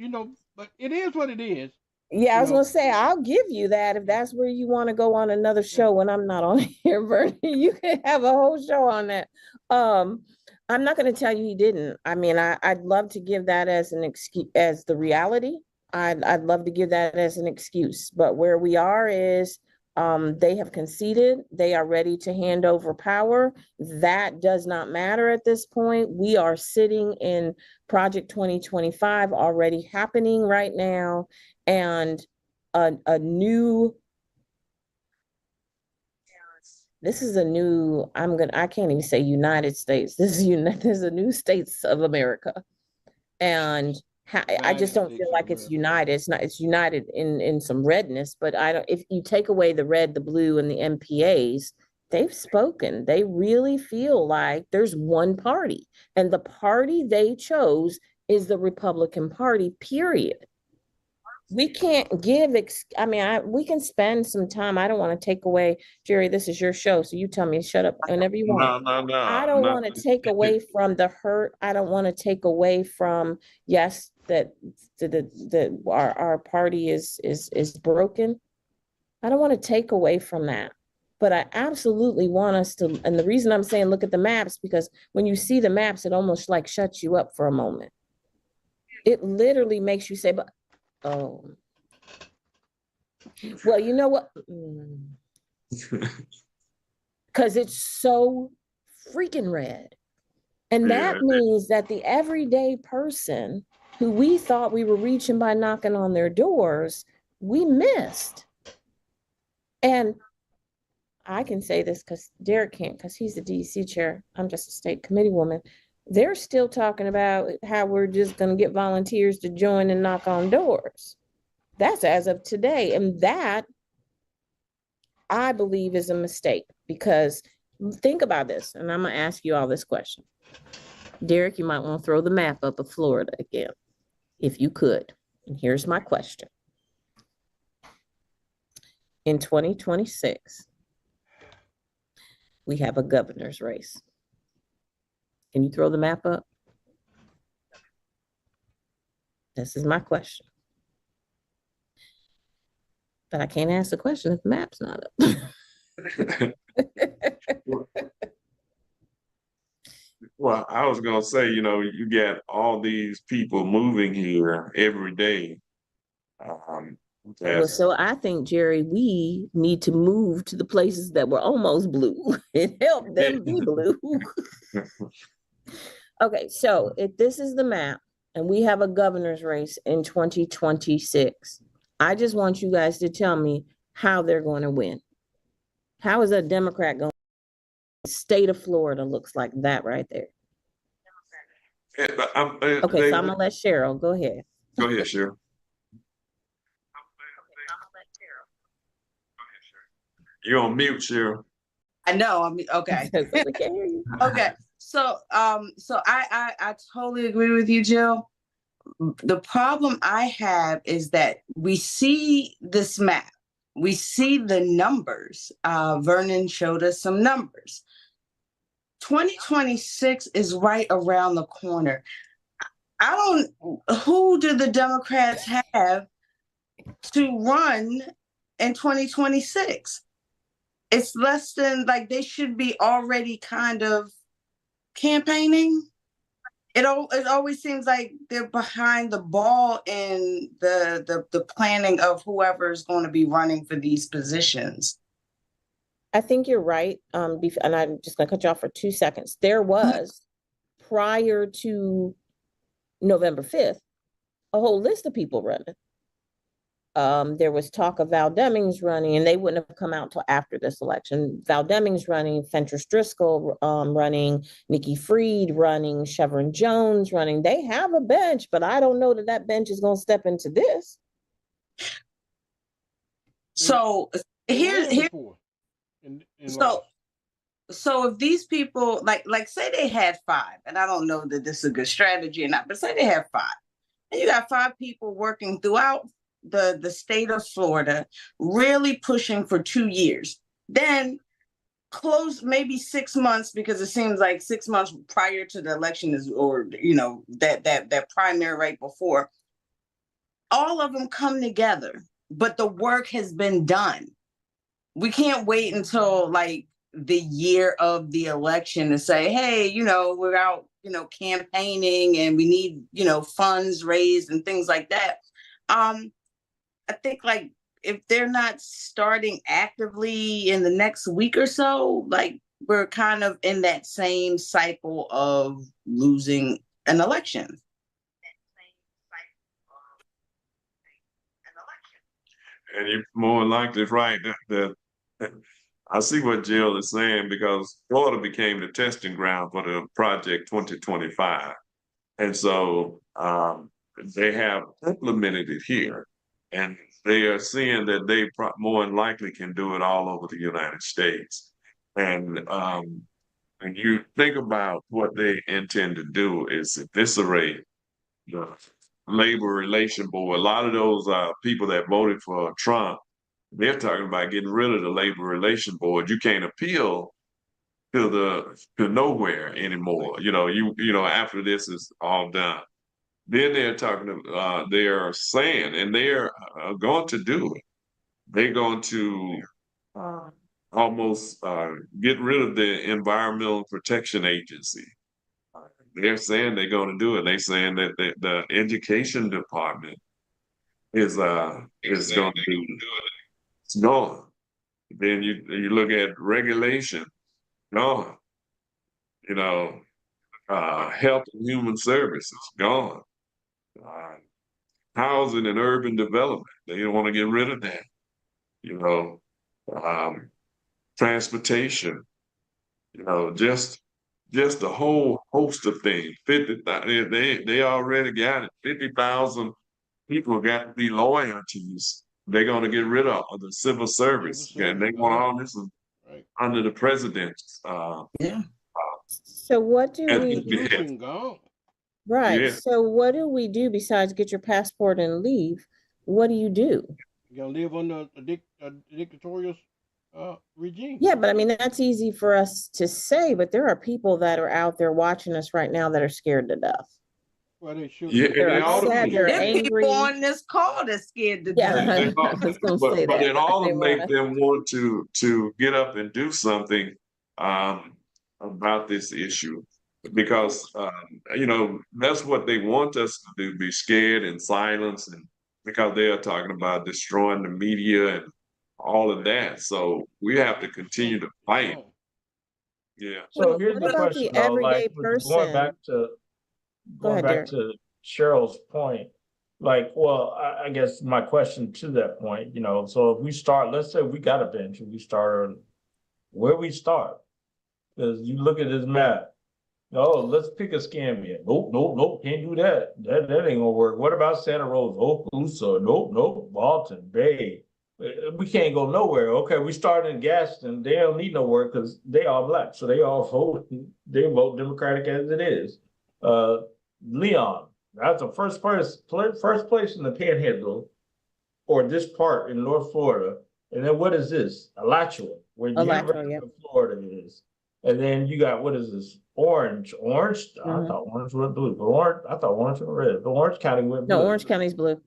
but it is what it is. yeah, I was know. going to say, I'll give you that if that's where you want to go on another show when I'm not on here, Bernie. You can have a whole show on that. I'm not going to tell you he didn't. I mean, I'd love to give that as an excuse, as the reality. I'd love to give that as an excuse, but where we are is they have conceded. They are ready to hand over power. That does not matter at this point. We are sitting in Project 2025 already happening right now, and a new. This is a new. I can't even say United States. This is a new states of America, and I just don't feel like it's united. It's not. It's united in some redness, but I don't. If you take away the red, the blue, and the MPAs, they've spoken. They really feel like there's one party, and the party they chose is the Republican Party. Period. We can't give. We can spend some time. I don't want to take away, Jerry. This is your show, so you tell me to shut up whenever you want. No. I don't want to take away from the hurt. I don't want to take away from, yes, that our party is broken. I don't want to take away from that. But I absolutely want us to, and the reason I'm saying look at the maps, because when you see the maps, it almost like shuts you up for a moment. It literally makes you say, but oh. Well, you know what? Because it's so freaking red. And that means that the everyday person who we thought we were reaching by knocking on their doors, we missed. And I can say this because Derek can't, because he's the DC chair. I'm just a state committee woman. They're still talking about how we're just going to get volunteers to join and knock on doors. That's as of today. And that, I believe, is a mistake, because think about this, and I'm going to ask you all this question. Derek, you might want to throw the map up of Florida again, if you could. And here's my question. In 2026, we have a governor's race. Can you throw the map up? This is my question. But I can't ask the question if the map's not up. Well, I was gonna say, you get all these people moving here every day. Well, so I think, Jerry, we need to move to the places that were almost blue and help them be blue. Okay, so if this is the map and we have a governor's race in 2026, I just want you guys to tell me how they're going to win. How is a Democrat going? The state of Florida looks like that right there. Okay, so I'm gonna let Cheryl go ahead. Go ahead, Cheryl. You're on mute, Cheryl. I know. I mean, okay. We can't hear you. Okay. So I totally agree with you, Jill. The problem I have is that we see this map, we see the numbers. Vernon showed us some numbers. 2026 is right around the corner. Who do the Democrats have to run in 2026? It's less than, like, they should be already kind of campaigning. It always seems like they're behind the ball in the planning of whoever's going to be running for these positions. I think you're right. And I'm just gonna cut you off for 2 seconds. There was, prior to November 5th, a whole list of people running. There was talk of Val Demings running, and they wouldn't have come out till after this election. Val Demings running, Fentress Driscoll running, Nikki Fried running, Chevron Jones running. They have a bench, but I don't know that that bench is going to step into this. So here's so if these people, like say they had 5, and I don't know that this is a good strategy or not, but say they have 5, and you got 5 people working throughout the state of Florida, really pushing for 2 years, then close maybe 6 months, because it seems like 6 months prior to the election is, or that primary right before, all of them come together, but the work has been done. We can't wait until like the year of the election to say, hey, we're out, campaigning, and we need, funds raised and things like that. I think, like, if they're not starting actively in the next week or so, like, we're kind of in that same cycle of losing an election. And you're more likely right that I see what Jill is saying, because Florida became the testing ground for the Project 2025. And so they have implemented it here. And they are seeing that they more than likely can do it all over the United States. And you think about what they intend to do is eviscerate the labor relation board. A lot of those people that voted for Trump, they're talking about getting rid of the labor relation board. You can't appeal to nowhere anymore. After this is all done. Then they're talking. They're saying, and they're going to do it. They're going to almost get rid of the Environmental Protection Agency. They're saying they're going to do it. They're saying that the education department is going to do it. It's gone. Then you look at regulation, gone. Health and human services, gone. Housing and urban development, they don't want to get rid of that. Transportation, just a whole host of things. 50,000, they already got it. 50,000 people got to be loyalties. They're going to get rid of the civil service, and they want all this under the president's. So what do we? Right. Yeah. So what do we do besides get your passport and leave? What do? You gonna live under a dictatorial regime? Yeah, but I mean, that's easy for us to say, but there are people that are out there watching us right now that are scared to death. Well, they should. Yeah, they're upset, they're angry. People on this call that's scared to death. But it all make them want to get up and do something about this issue, because that's what they want us to do, be scared and silence, and because they are talking about destroying the media and all of that. So we have to continue to fight. Yeah. So here's the question, though, like, going back to Cheryl's point, like, well, I guess my question to that point, so if we start, let's say we got a bench and we start, where we start? Because you look at this map. Oh, let's pick a Scambia. Nope, can't do that. That ain't gonna work. What about Santa Rosa, Okaloosa? Nope, Balton, Bay. We can't go nowhere. Okay, we started in Gaston. They don't need no work because they all Black, so they all vote. They vote Democratic as it is. Leon, That's the first place in the Panhandle, or this part in North Florida. And then what is this? Alachua, where the Alachua, University yep. of Florida is. And then you got, what is this? Orange. I Mhm. thought orange was blue, but I thought orange was red. The Orange County went No, blue. Orange County's blue.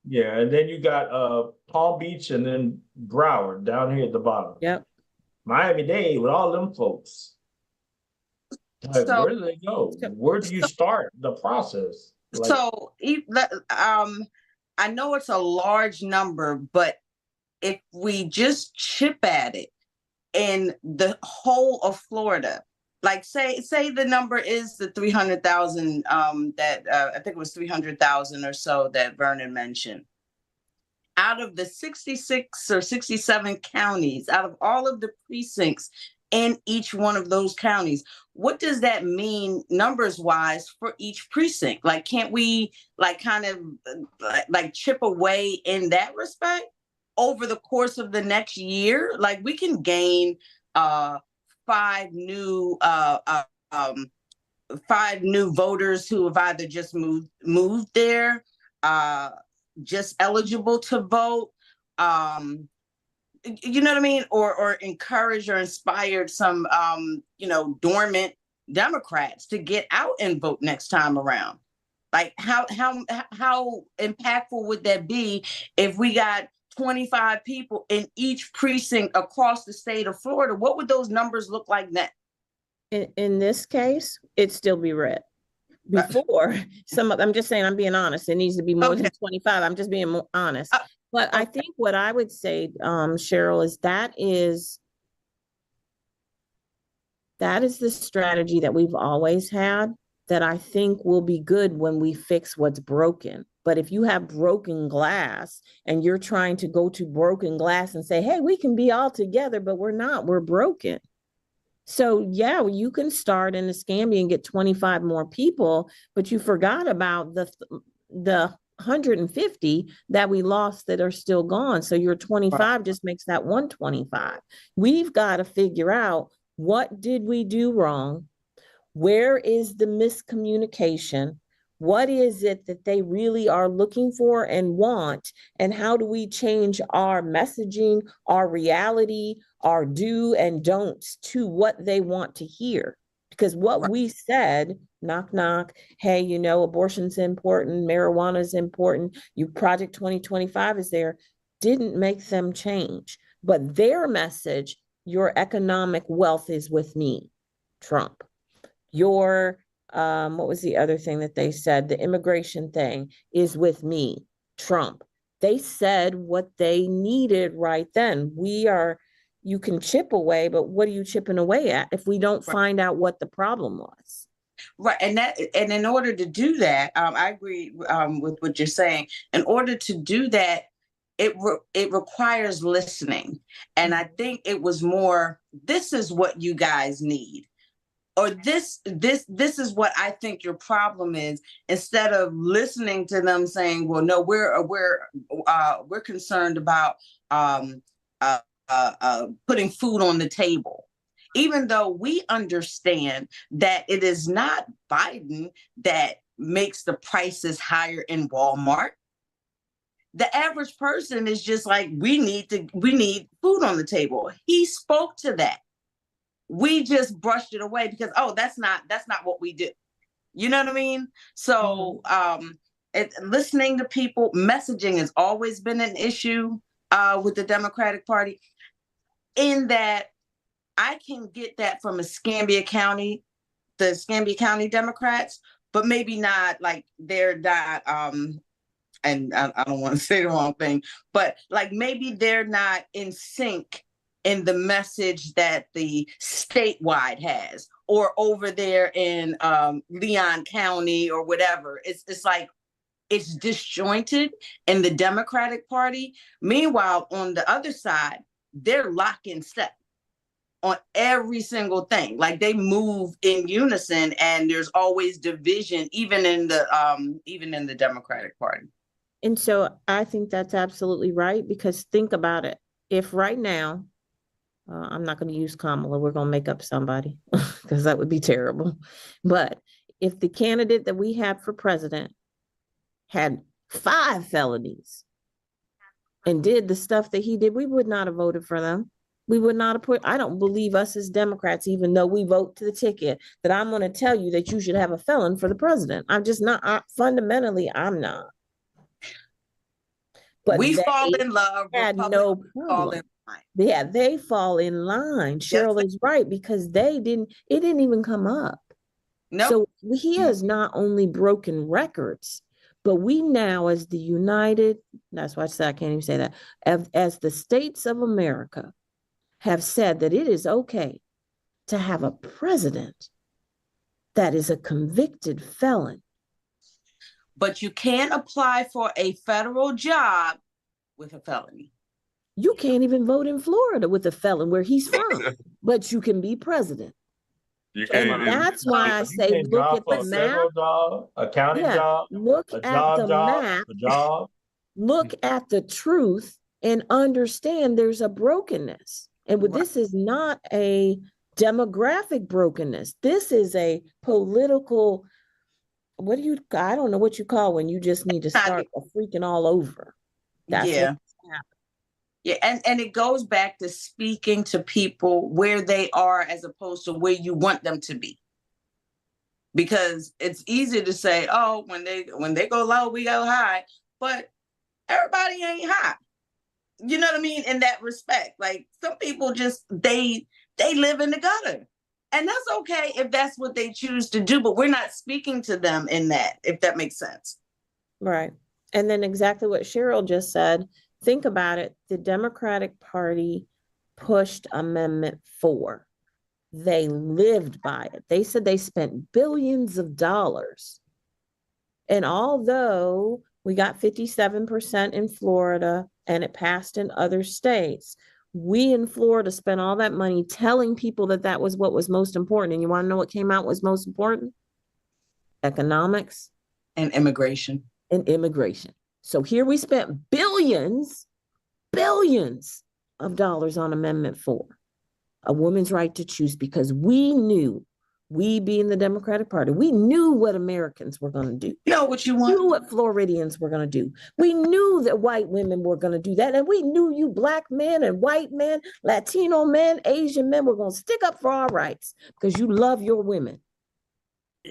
Yeah, and then you got Palm Beach and then Broward down here at the bottom. Yep. Miami-Dade with all them folks. Like, So, where do they go? Where do you start the process? Like, I know it's a large number, but if we just chip at it in the whole of Florida, like say the number is the 300,000, that I think it was 300,000 or so that Vernon mentioned. Out of the 66 or 67 counties, out of all of the precincts in each one of those counties, what does that mean numbers wise for each precinct? Like, can't we like kind of like chip away in that respect over the course of the next year? Like, we can gain 5 new 5 new voters who have either just moved there, just eligible to vote, you know what I mean, or encourage or inspired some dormant Democrats to get out and vote next time around. Like, how impactful would that be if we got 25 people in each precinct across the state of Florida? What would those numbers look like then? In this case, it'd still be red. Before I'm just saying, I'm being honest. It needs to be more than 25. I'm just being more honest. But I think what I would say, Cheryl, is that is the strategy that we've always had, that I think will be good when we fix what's broken. But if you have broken glass and you're trying to go to broken glass and say, hey, we can be all together, but we're not, we're broken. So yeah, you can start in Escambia and get 25 more people, but you forgot about the 150 that we lost that are still gone. So your 25 just makes that 125. We've got to figure out, what did we do wrong? Where is the miscommunication? What is it that they really are looking for and want? And how do we change our messaging, our reality, our do and don'ts to what they want to hear? Because what we said, knock, knock, hey, abortion's important, marijuana's important, Project 2025 is there, didn't make them change. But their message, your economic wealth is with me, Trump. Your what was the other thing that they said? The immigration thing is with me, Trump. They said what they needed right then. You can chip away, but what are you chipping away at if we don't find out what the problem was? Right, and in order to do that, I agree with what you're saying. In order to do that, it requires listening, and I think it was more, this is what you guys need, or this is what I think your problem is, instead of listening to them saying, well, no, we're concerned about putting food on the table. Even though we understand that it is not Biden that makes the prices higher in Walmart. The average person is just like, we need food on the table. He spoke to that. We just brushed it away because, that's not what we do. You know what I mean? So listening to people, messaging has always been an issue with the Democratic Party, in that I can get that from Escambia County, the Escambia County Democrats, but maybe not, like, they're not, and I don't want to say the wrong thing, but like maybe they're not in sync in the message that the statewide has, or over there in Leon County or whatever. It's like, it's disjointed in the Democratic Party. Meanwhile, on the other side, they're lock in step on every single thing. Like, they move in unison, and there's always division, even in the Democratic Party. And so I think that's absolutely right, because think about it. If right now, I'm not going to use Kamala, we're going to make up somebody because that would be terrible. But if the candidate that we have for president had 5 felonies and did the stuff that he did, we would not have voted for them. We would not have put, I don't believe us as Democrats, even though we vote to the ticket, that I'm going to tell you that you should have a felon for the president. I'm just not, fundamentally, I'm not. But we fall in love. had no problem. Yeah, they fall in line. Cheryl is right, because it didn't even come up. So he has not only broken records, but we now, as the United, that's why I said I can't even say that, as the states of America have said that it is okay to have a president that is a convicted felon. But you can't apply for a federal job with a felony. You can't even vote in Florida with a felon where he's from, but you can be president. You can't. And that's why I say, look at the map. Job, a county job, look a at the job, map. a job. Look at the truth and understand there's a brokenness. And this is not a demographic brokenness. This is a political, I don't know what you call when you just need to start freaking all over. That's Yeah, and it goes back to speaking to people where they are as opposed to where you want them to be. Because it's easy to say, oh, when they go low, we go high, but everybody ain't high. You know what I mean? In that respect, like some people just they live in the gutter, and that's okay if that's what they choose to do. But we're not speaking to them in that, if that makes sense. Right. And then exactly what Cheryl just said. Think about it. The Democratic Party pushed Amendment 4. They lived by it. They said they spent billions of dollars. And although we got 57% in Florida and it passed in other states, we in Florida spent all that money telling people that that was what was most important. And you want to know what came out was most important? Economics. And immigration. So here we spent billions of dollars on Amendment 4, a woman's right to choose, because we being the Democratic Party, we knew what Americans were going to do. You know what you want? We knew what Floridians were going to do. We knew that white women were going to do that. And we knew you black men and white men, Latino men, Asian men were going to stick up for our rights because you love your women.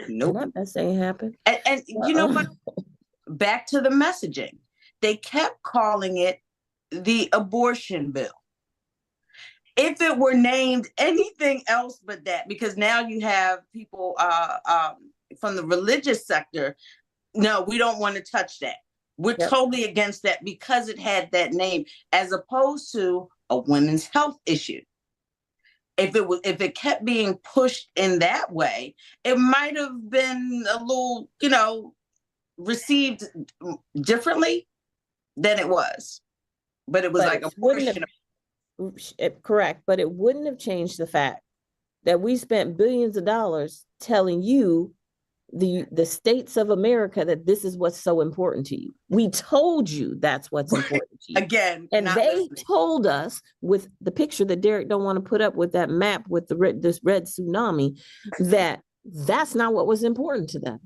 Nope. That ain't happen. And you know what? Back to the messaging. They kept calling it the abortion bill. If it were named anything else but that, because now you have people from the religious sector, no, we don't want to touch that. We're totally against that because it had that name, as opposed to a women's health issue. If it kept being pushed in that way, it might have been a little, received differently than it was. But it was like a portion of. Correct, but it wouldn't have changed the fact that we spent billions of dollars telling you, the states of America, that this is what's so important to you. We told you that's what's important to you. Again, and they told us with the picture that Derek don't want to put up with that map with this red tsunami, that that's not what was important to them.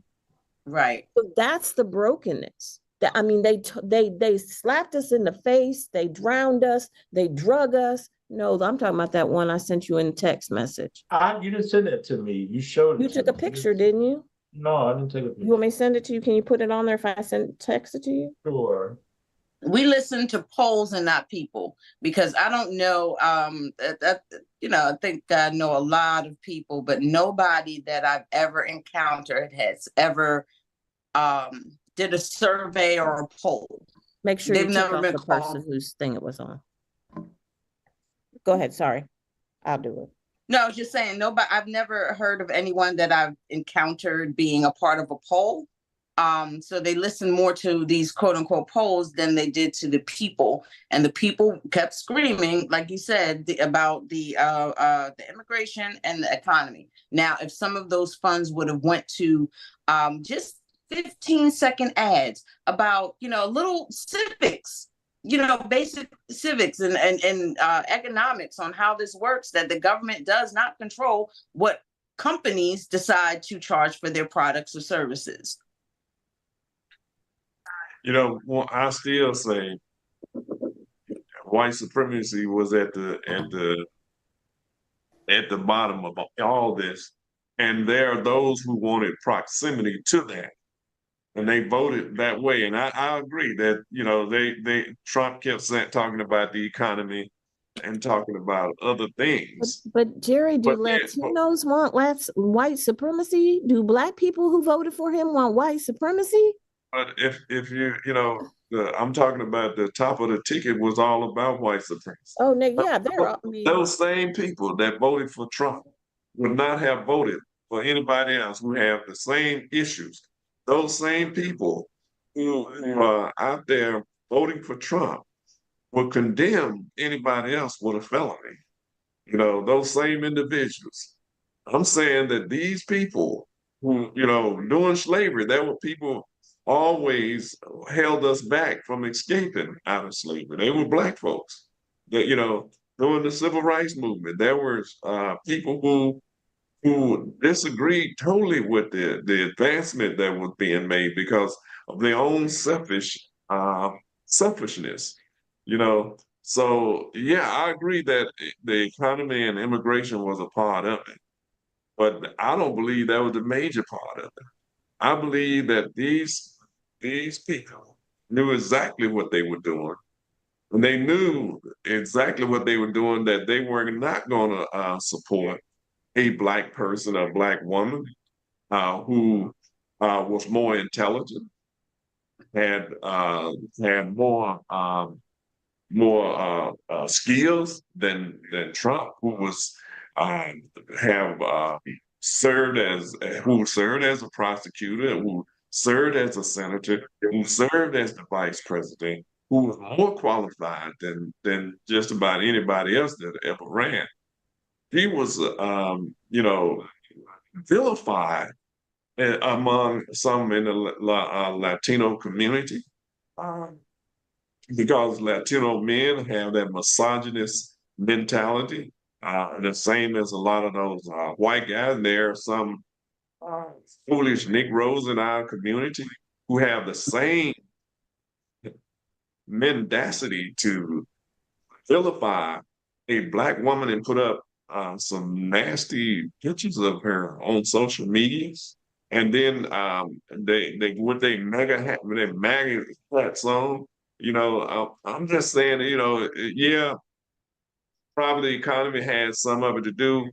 Right. So that's the brokenness. I mean, they slapped us in the face, they drowned us, they drug us. No, I'm talking about that one I sent you in a text message. You didn't send it to me. You showed it. You took a picture, didn't you? No, I didn't take a picture. You want me to send it to you? Can you put it on there if I text it to you? Sure. We listen to polls and not people, because I don't know. I think I know a lot of people, but nobody that I've ever encountered has ever did a survey or a poll. Make sure they've you never took been off the person whose thing it was on. Go ahead. Sorry, I'll do it. No, I was just saying, nobody. I've never heard of anyone that I've encountered being a part of a poll. So they listen more to these quote unquote polls than they did to the people, and the people kept screaming, like you said, about the immigration and the economy. Now, if some of those funds would have went to just 15-second ads about little civics, basic civics and economics on how this works, that the government does not control what companies decide to charge for their products or services. well, I still say white supremacy was at the bottom of all this, and there are those who wanted proximity to that, and they voted that way. And I agree that they Trump kept talking about the economy and talking about other things. But Jerry, do But Latinos want white supremacy? Do Black people who voted for him want white supremacy? if I'm talking about the top of the ticket was all about white supremacy. Oh, no, yeah, I mean, Those same people that voted for Trump would not have voted for anybody else who have the same issues. Those same people who are out there voting for Trump would condemn anybody else with a felony. Those same individuals. I'm saying that these people who, during slavery, there were people always held us back from escaping out of slavery. They were Black folks. That during the civil rights movement, there were people who disagreed totally with the advancement that was being made because of their own selfishness. So yeah, I agree that the economy and immigration was a part of it, but I don't believe that was the major part of it. I believe that these people knew exactly what they were doing, and they knew exactly what they were doing, that they were not going to support a Black person, a Black woman who was more intelligent, had more skills than Trump, who was have who served as a prosecutor, who served as a senator, who served as the vice president, who was more qualified than just about anybody else that ever ran. He was, vilified among some in the Latino community. Um, because Latino men have that misogynist mentality, the same as a lot of those white guys. And there are some uh, foolish Negroes in our community who have the same mendacity to vilify a Black woman and put up some nasty pictures of her on social medias. And then they with their MAGA hats on. I'm just saying, yeah, probably the economy has some of it to do,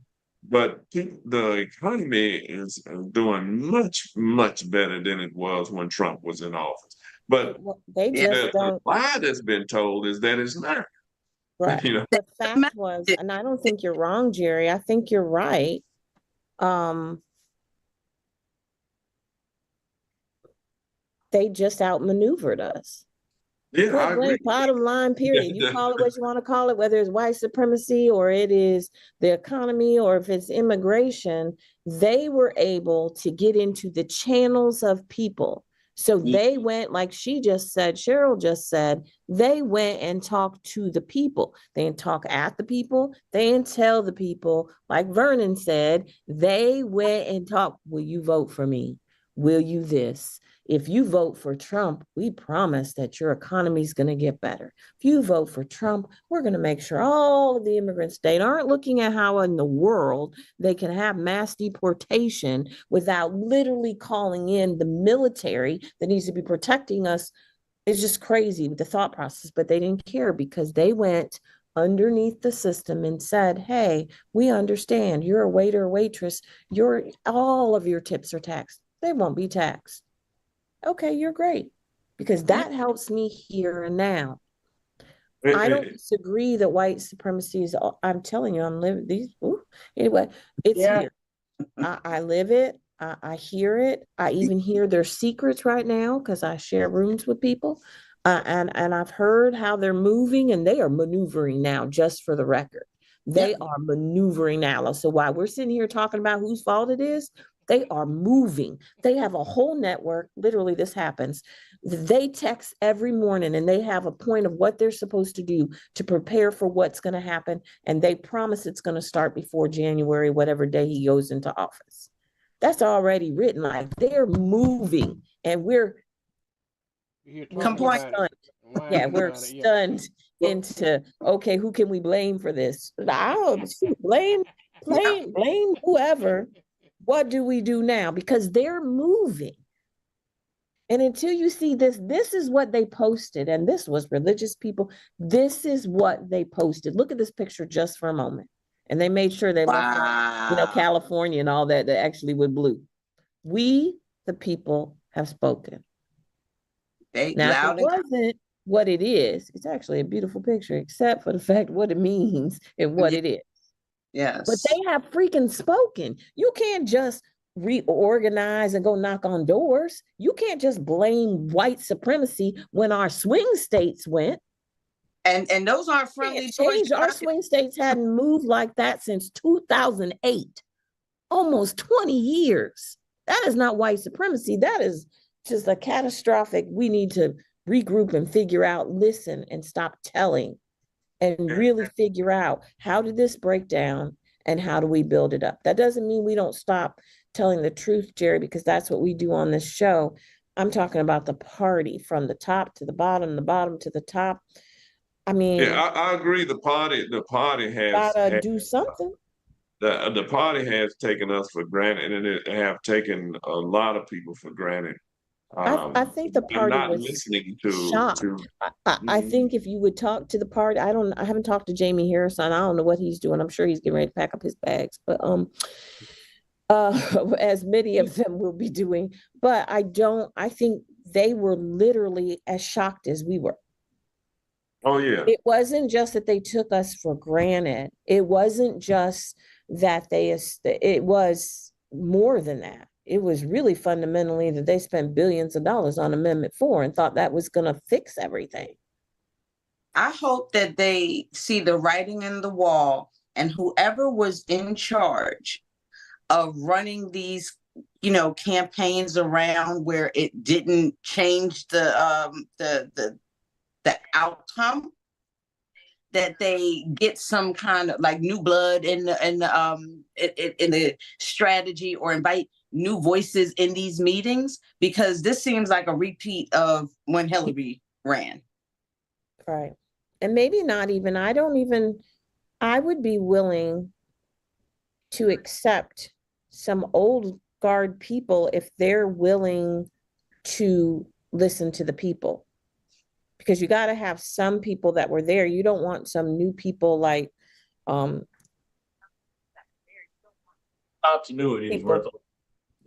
but the economy is doing much, much better than it was when Trump was in office. But they just the don't. lie that's been told is that it's not. Right. The fact was, and I don't think you're wrong, Jerry. I think you're right. They just outmaneuvered us. Yeah, I agree. Bottom line, period. You call it what you want to call it, whether it's white supremacy or it is the economy or if it's immigration, they were able to get into the channels of people. So they went, like she just said, Cheryl just said, they went and talked to the people. They didn't talk at the people. They didn't tell the people. Like Vernon said, they went and talked, will you vote for me? Will you this? If you vote for Trump, we promise that your economy is going to get better. If you vote for Trump, we're going to make sure all of the immigrants, they aren't looking at how in the world they can have mass deportation without literally calling in the military that needs to be protecting us. It's just crazy with the thought process, but they didn't care because they went underneath the system and said, hey, we understand you're a waiter or waitress. All of your tips are taxed. They won't be taxed. Okay, you're great, because that helps me here and now. I don't disagree that white supremacy is, I'm telling you, I'm living these, anyway, it's here. I live it. I hear it. I even hear their secrets right now because I share rooms with people. And I've heard how they're moving, and they are maneuvering now, just for the record. They are maneuvering now. So while we're sitting here talking about whose fault it is, they are moving. They have a whole network. Literally, this happens. They text every morning and they have a point of what they're supposed to do to prepare for what's going to happen. And they promise it's going to start before January, whatever day he goes into office. That's already written. Like, they're moving, and we're We're here We're talking Complaint. about it. stunned. Yeah, whining we're about it, yeah. stunned into, okay, who can we blame for this? Blame whoever. What do we do now? Because they're moving. And until you see this, this is what they posted. And this was religious people. This is what they posted. Look at this picture just for a moment. And they made sure they left out, Wow. California and all that, that actually with blue. We, the people, have spoken. They Now, if it loud and wasn't what it is, it's actually a beautiful picture, except for the fact what it means and what it is. yes. But they have freaking spoken. You can't just reorganize and go knock on doors. You can't just blame white supremacy when our swing states went. And those aren't friendly choices. Our swing states hadn't moved like that since 2008. Almost 20 years. That is not white supremacy. That is just a catastrophic. We need to regroup and figure out, listen and stop telling, and really figure out, how did this break down and how do we build it up? That doesn't mean we don't stop telling the truth, Jerry, because that's what we do on this show. I'm talking about the party from the top to the bottom to the top. I mean, Yeah, I agree. The party gotta do something. The party has taken us for granted, and it have taken a lot of people for granted. I think the party not was listening shocked. I think if you would talk to the party, I haven't talked to Jamie Harrison. I don't know what he's doing. I'm sure he's getting ready to pack up his bags, but as many of them will be doing. But I think they were literally as shocked as we were. Oh yeah. It wasn't just that they took us for granted. It wasn't just that it was more than that. It was really fundamentally that they spent billions of dollars on Amendment 4 and thought that was going to fix everything. I hope that they see the writing in the wall, and whoever was in charge of running these, campaigns around where it didn't change the outcome, that they get some kind of like new blood in the strategy, or invite new voices in these meetings, because this seems like a repeat of when Hillary ran. Right. And maybe not even, I would be willing to accept some old guard people if they're willing to listen to the people. Because you got to have some people that were there. You don't want some new people like continuity is worth it.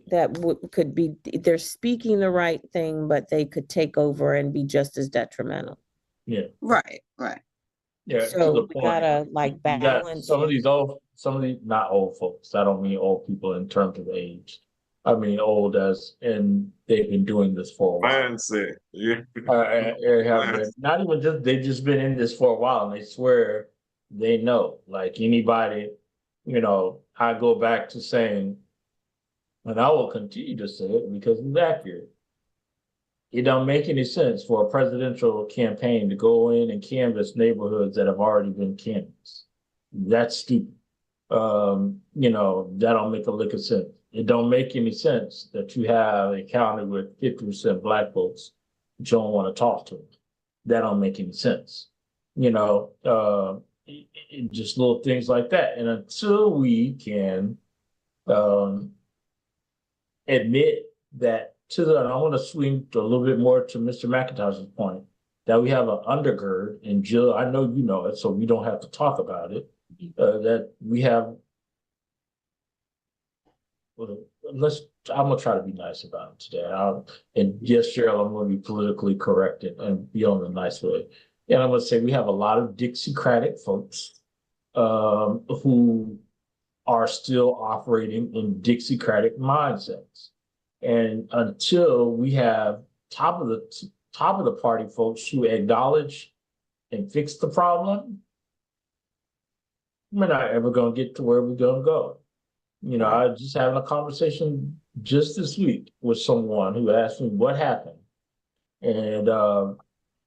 That could be, they're speaking the right thing, but they could take over and be just as detrimental. Yeah. Right. Yeah. So we gotta balance. Some of these not old folks. I don't mean old people in terms of age. I mean old as in they've been doing this for a while. Mindset. Yeah. Not even just, they've just been in this for a while, and they swear they know. Like anybody, I go back to saying, and I will continue to say it because it's accurate. It don't make any sense for a presidential campaign to go in and canvass neighborhoods that have already been canvassed. That's stupid. That don't make a lick of sense. It don't make any sense that you have a county with 50% Black folks, but you don't want to talk to them. That don't make any sense. Just little things like that. And until we can admit that and I want to swing a little bit more to Mr. McIntosh's point, that we have an undergird, and Jill, I know you know it, so we don't have to talk about it, that we have, I'm going to try to be nice about it today. And yes, Cheryl, I'm going to be politically corrected and be on the nice way. And I'm going to say we have a lot of Dixiecratic folks who are still operating in Dixiecratic mindsets. And until we have top of the party folks who acknowledge and fix the problem, we're not ever going to get to where we're going to go. I was just having a conversation just this week with someone who asked me what happened. And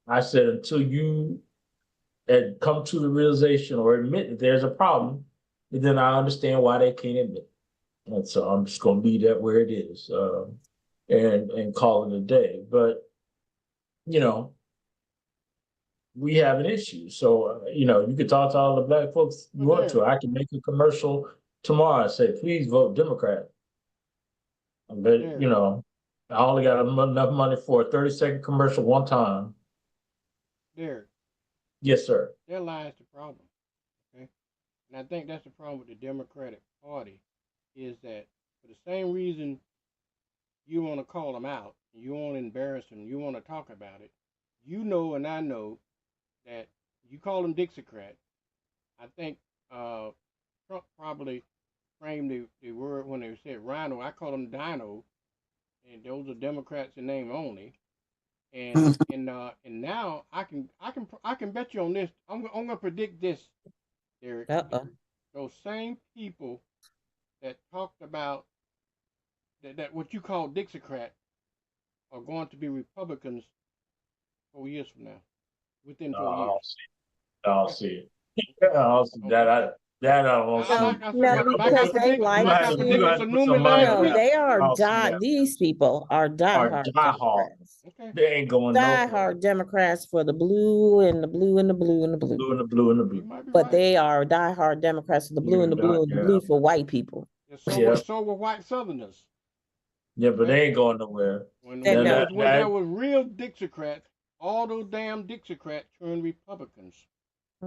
I said, until you had come to the realization or admit that there's a problem, then I understand why they can't admit it. And so I'm just going to leave that where it is and call it a day. But you know, we have an issue. So, you could talk to all the black folks you want to. I can make a commercial tomorrow and say, please vote Democrat. But, I only got enough money for a 30-second commercial one time. There, Yes, sir. there lies the problem. Okay, and I think that's the problem with the Democratic Party, is that for the same reason you want to call them out, you want to embarrass them, you want to talk about it, and I know that you call them Dixiecrat. I think Trump probably framed the word when they said rhino. I call them dino, and those are Democrats in name only. And and now I can bet you on this. I'm gonna predict this, Eric. Those same people that talked about that what you call Dixiecrat are going to be Republicans 4 years from now, within 4 years. I'll see it. I'll see that. I won't see. No, because they like to. No, they are these people are diehard Democrats. Okay. They ain't going diehard Democrats for the blue and the blue and the blue and the blue. Blue and the blue and the blue. But they are diehard Democrats for the blue and the blue and the blue for white people. So were white Southerners. Yeah, but they ain't going nowhere. When there was real Dixiecrats, all those damn Dixiecrats turned Republicans.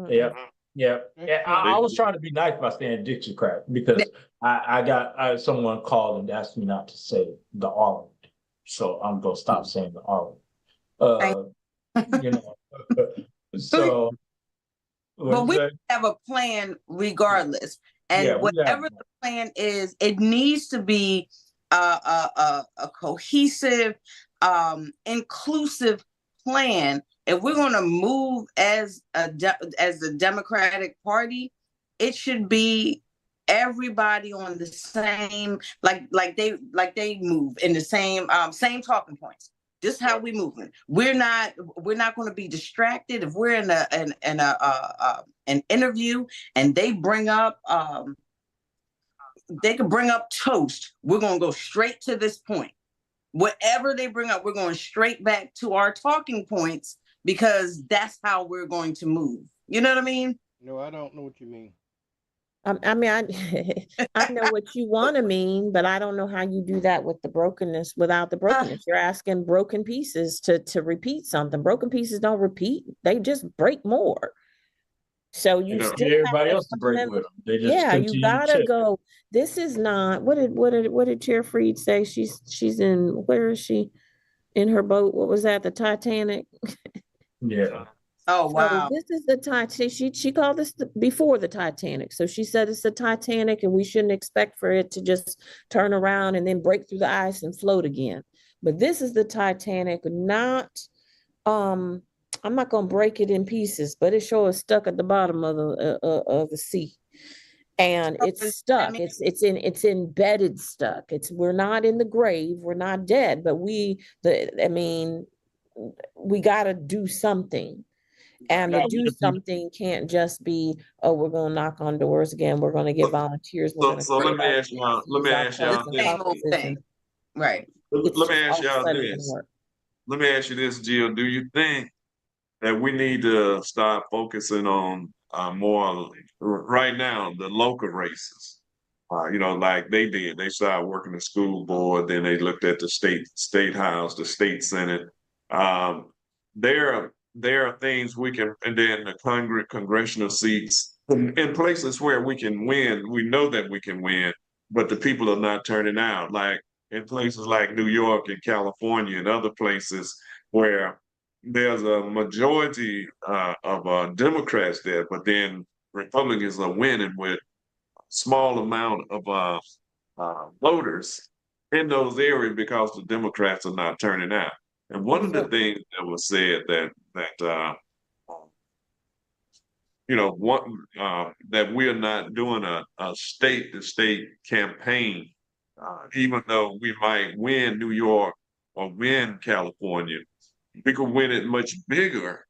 Yeah. Yeah, I was trying to be nice by saying Dixiecrat because I got someone called and asked me not to say the R word, so I'm gonna stop saying the R word. So. But we have a plan regardless, and whatever the plan is, it needs to be a cohesive, inclusive plan. If we're going to move as the Democratic Party, it should be everybody on the same like they move in the same talking points. This is how we moving. We're not going to be distracted if we're in an interview and they bring up they can bring up toast. We're going to go straight to this point. Whatever they bring up, we're going straight back to our talking points, because that's how we're going to move. You know what I mean? No, I don't know what you mean. I mean, I know what you want to mean, but I don't know how you do that with the brokenness, without the brokenness. You're asking broken pieces to repeat something. Broken pieces don't repeat. They just break more. So you still everybody else to break with them. They just you gotta go. This is not what did Chair Freed say? She's in, where is she? In her boat. What was that? The Titanic? Yeah. Oh, wow. So this is the Titanic. She called this before the Titanic. So she said it's the Titanic and we shouldn't expect for it to just turn around and then break through the ice and float again. But this is the Titanic, not I'm not gonna break it in pieces, but it sure is stuck at the bottom of the sea. And it's stuck. It's embedded stuck. We're not in the grave. We're not dead, but we gotta do something. And to do something can't just be, oh, we're gonna knock on doors again. We're gonna get volunteers. So let me ask y'all. Right. Let me ask y'all this. Let me ask you this, Jill. Do you think that we need to start focusing on more right now, the local races? Like they did. They started working the school board, then they looked at the state house, the state senate. There are things we can, and then the congressional seats in places where we can win. We know that we can win, but the people are not turning out. Like in places like New York and California and other places where there's a majority of Democrats there, but then Republicans are winning with a small amount of voters in those areas because the Democrats are not turning out. And one of the things that was said that that we are not doing a state-to-state campaign, even though we might win New York or win California. We could win it much bigger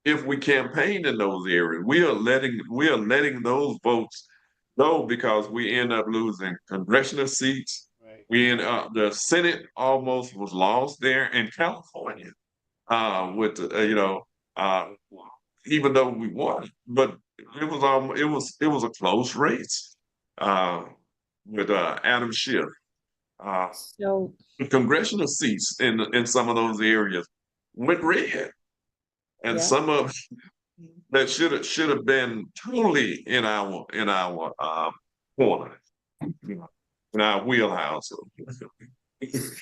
if we campaigned in those areas. We are letting those votes go because we end up losing congressional seats. Right. We end up, the Senate almost was lost there in California. with even though we won, but it was a close race with Adam Schiff. So The congressional seats in some of those areas went red, and yeah. some of that should have been totally in our corner, in our wheelhouse.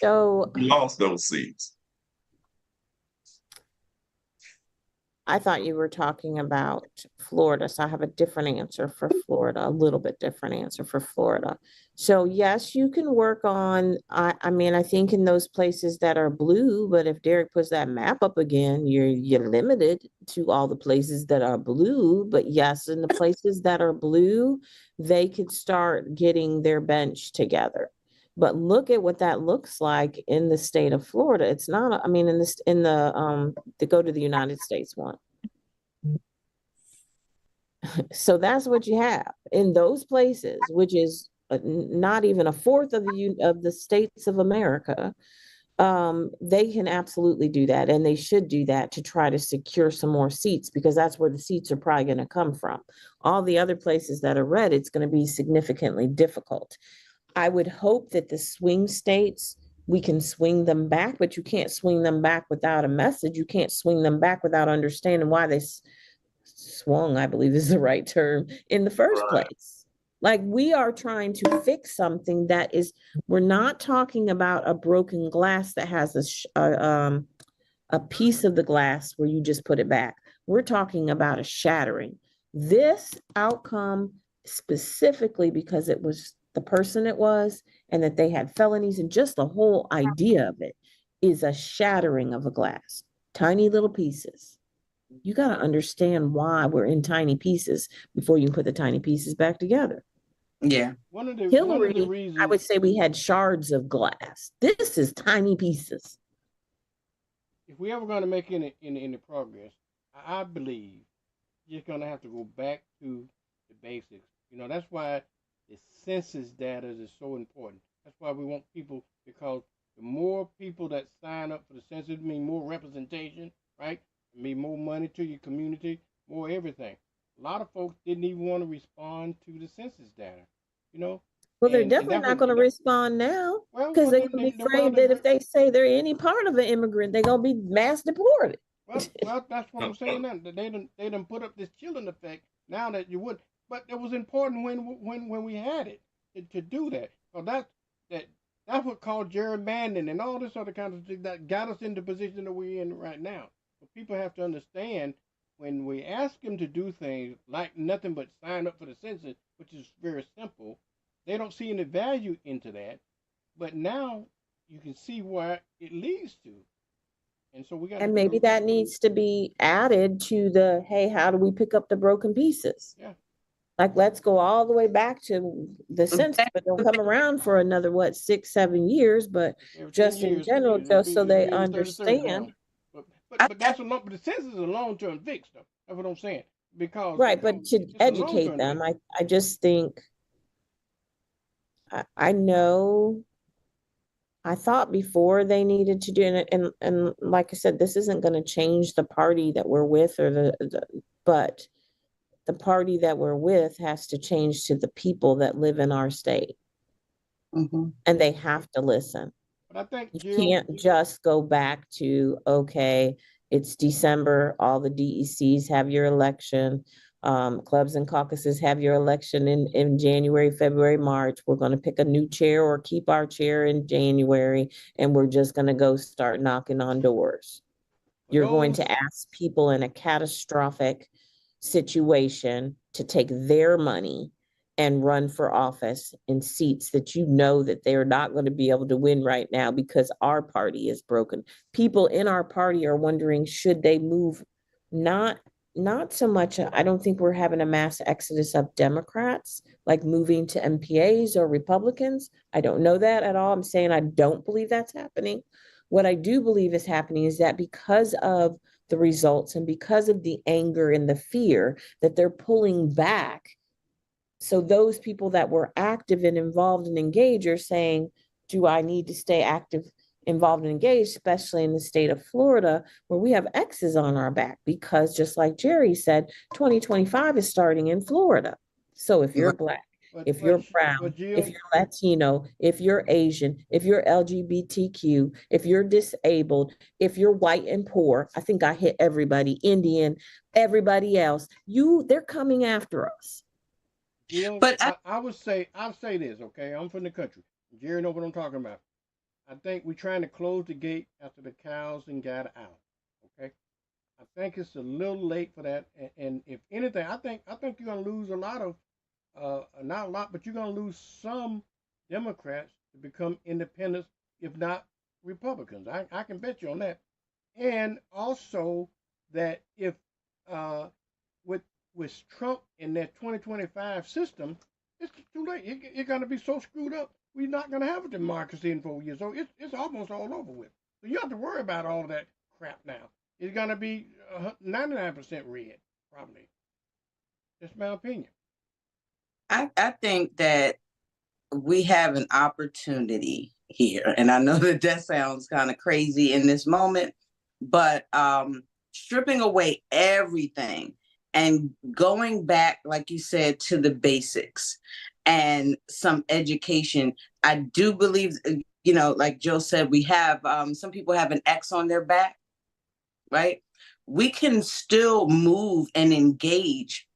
So We lost those seats. I thought you were talking about Florida, so I have a different answer for Florida, a little bit different answer for Florida. So yes, you can work on, I mean, I think in those places that are blue, but if Derek puts that map up again, you're limited to all the places that are blue. But yes, in the places that are blue, they could start getting their bench together. But look at what that looks like in the state of Florida. It's not, I mean, in the to go to the United States one. So that's what you have in those places, which is not even a fourth of the states of America. They can absolutely do that, and they should do that to try to secure some more seats, because that's where the seats are probably going to come from. All the other places that are red, it's going to be significantly difficult. I would hope that the swing states, we can swing them back, but you can't swing them back without a message. You can't swing them back without understanding why they swung, I believe is the right term, in the first Right. place. Like, we are trying to fix something that is, we're not talking about a broken glass that has a piece of the glass where you just put it back. We're talking about a shattering. This outcome, specifically because it was the person it was, and that they had felonies, and just the whole idea of it, is a shattering of a glass. Tiny little pieces. You got to understand why we're in tiny pieces before you can put the tiny pieces back together. Yeah. One of the Hillary, reasons I would say we had shards of glass. This is tiny pieces. if we ever going to make any progress, I believe you're going to have to go back to the basics. You know, that's why the census data is so important. That's why we want people, because the more people that sign up for the census mean more representation, right? It mean more money to your community, more everything. A lot of folks didn't even want to respond to the census data, you know. Well, they're And definitely not going to respond now, because they're going to be afraid that if they say they're any part of an immigrant, they're going to be mass deported. Well, that's what I'm saying now. They done put up this chilling effect now that you would, but it was important when we had it to do that. So that's what called gerrymandering and all this other kind of thing that got us in the position that we're in right now. But people have to understand, when we ask them to do things like nothing but sign up for the census, which is very simple, they don't see any value into that. But now you can see where it leads to. And so we got And maybe that needs to be added to the, hey, how do we pick up the broken pieces? Yeah. Like, let's go all the way back to the census, but don't come around for another, what, 6, 7 years, but just in general, just so they understand. But that's but the census is a long-term fix, though. That's what I'm saying. Because Right, but to educate them, I just think, I know, I thought before they needed to do it, and like I said, this isn't going to change the party that we're with, or but the party that we're with has to change to the people that live in our state. Mm-hmm. And they have to listen. But I think you can't just go back to, okay, it's December, all the DECs have your election, clubs and caucuses have your election in January, February, March. We're going to pick a new chair or keep our chair in January, and we're just going to go start knocking on doors. You're going to ask people in a catastrophic situation to take their money and run for office in seats that you know that they're not going to be able to win right now because our party is broken. People in our party are wondering, should they move? Not so much. I don't think we're having a mass exodus of Democrats, like moving to MPAs or Republicans. I don't know that at all. I'm saying I don't believe that's happening. What I do believe is happening is that because of the results and because of the anger and the fear, that they're pulling back. So those people that were active and involved and engaged are saying, do I need to stay active involved and engaged, especially in the state of Florida, where we have X's on our back, because just like Jerry said, 2025 is starting in Florida. So if you're Black, if you're brown, Jill, if you're Latino, if you're Asian, if you're LGBTQ, if you're disabled, if you're white and poor, I think I hit everybody, Indian, everybody else, they're coming after us. Jill, But I'll say this, okay? I'm from the country. Jerry knows what I'm talking about. I think we're trying to close the gate after the cows and got out. Okay, I think it's a little late for that. And if anything, I think you're gonna lose a lot of, not a lot, but you're gonna lose some Democrats to become independents, if not Republicans. I can bet you on that. And also that if with Trump in that 2025 system, it's too late. It's gonna be so screwed up. We're not going to have a democracy in 4 years. So it's almost all over with. So you have to worry about all of that crap now. It's going to be 99% red, probably. That's my opinion. I think that we have an opportunity here. And I know that sounds kind of crazy in this moment, but stripping away everything and going back, like you said, to the basics and some education. I do believe, like Joe said, we have, some people have an X on their back, right? We can still move and engage,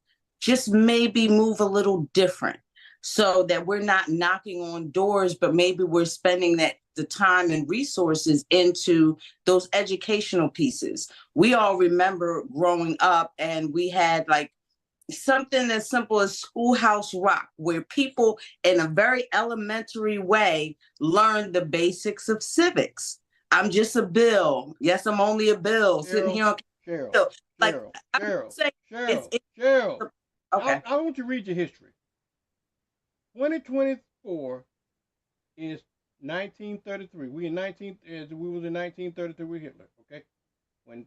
just maybe move a little different so that we're not knocking on doors, but maybe we're spending the time and resources into those educational pieces. We all remember growing up and we had like something as simple as Schoolhouse Rock, where people in a very elementary way learn the basics of civics. I'm just a bill. Yes, I'm only a bill sitting here on Cheryl, like Cheryl. Okay. I want you to read your history. 2024 is 1933. We was in 1933 with Hitler. Okay, when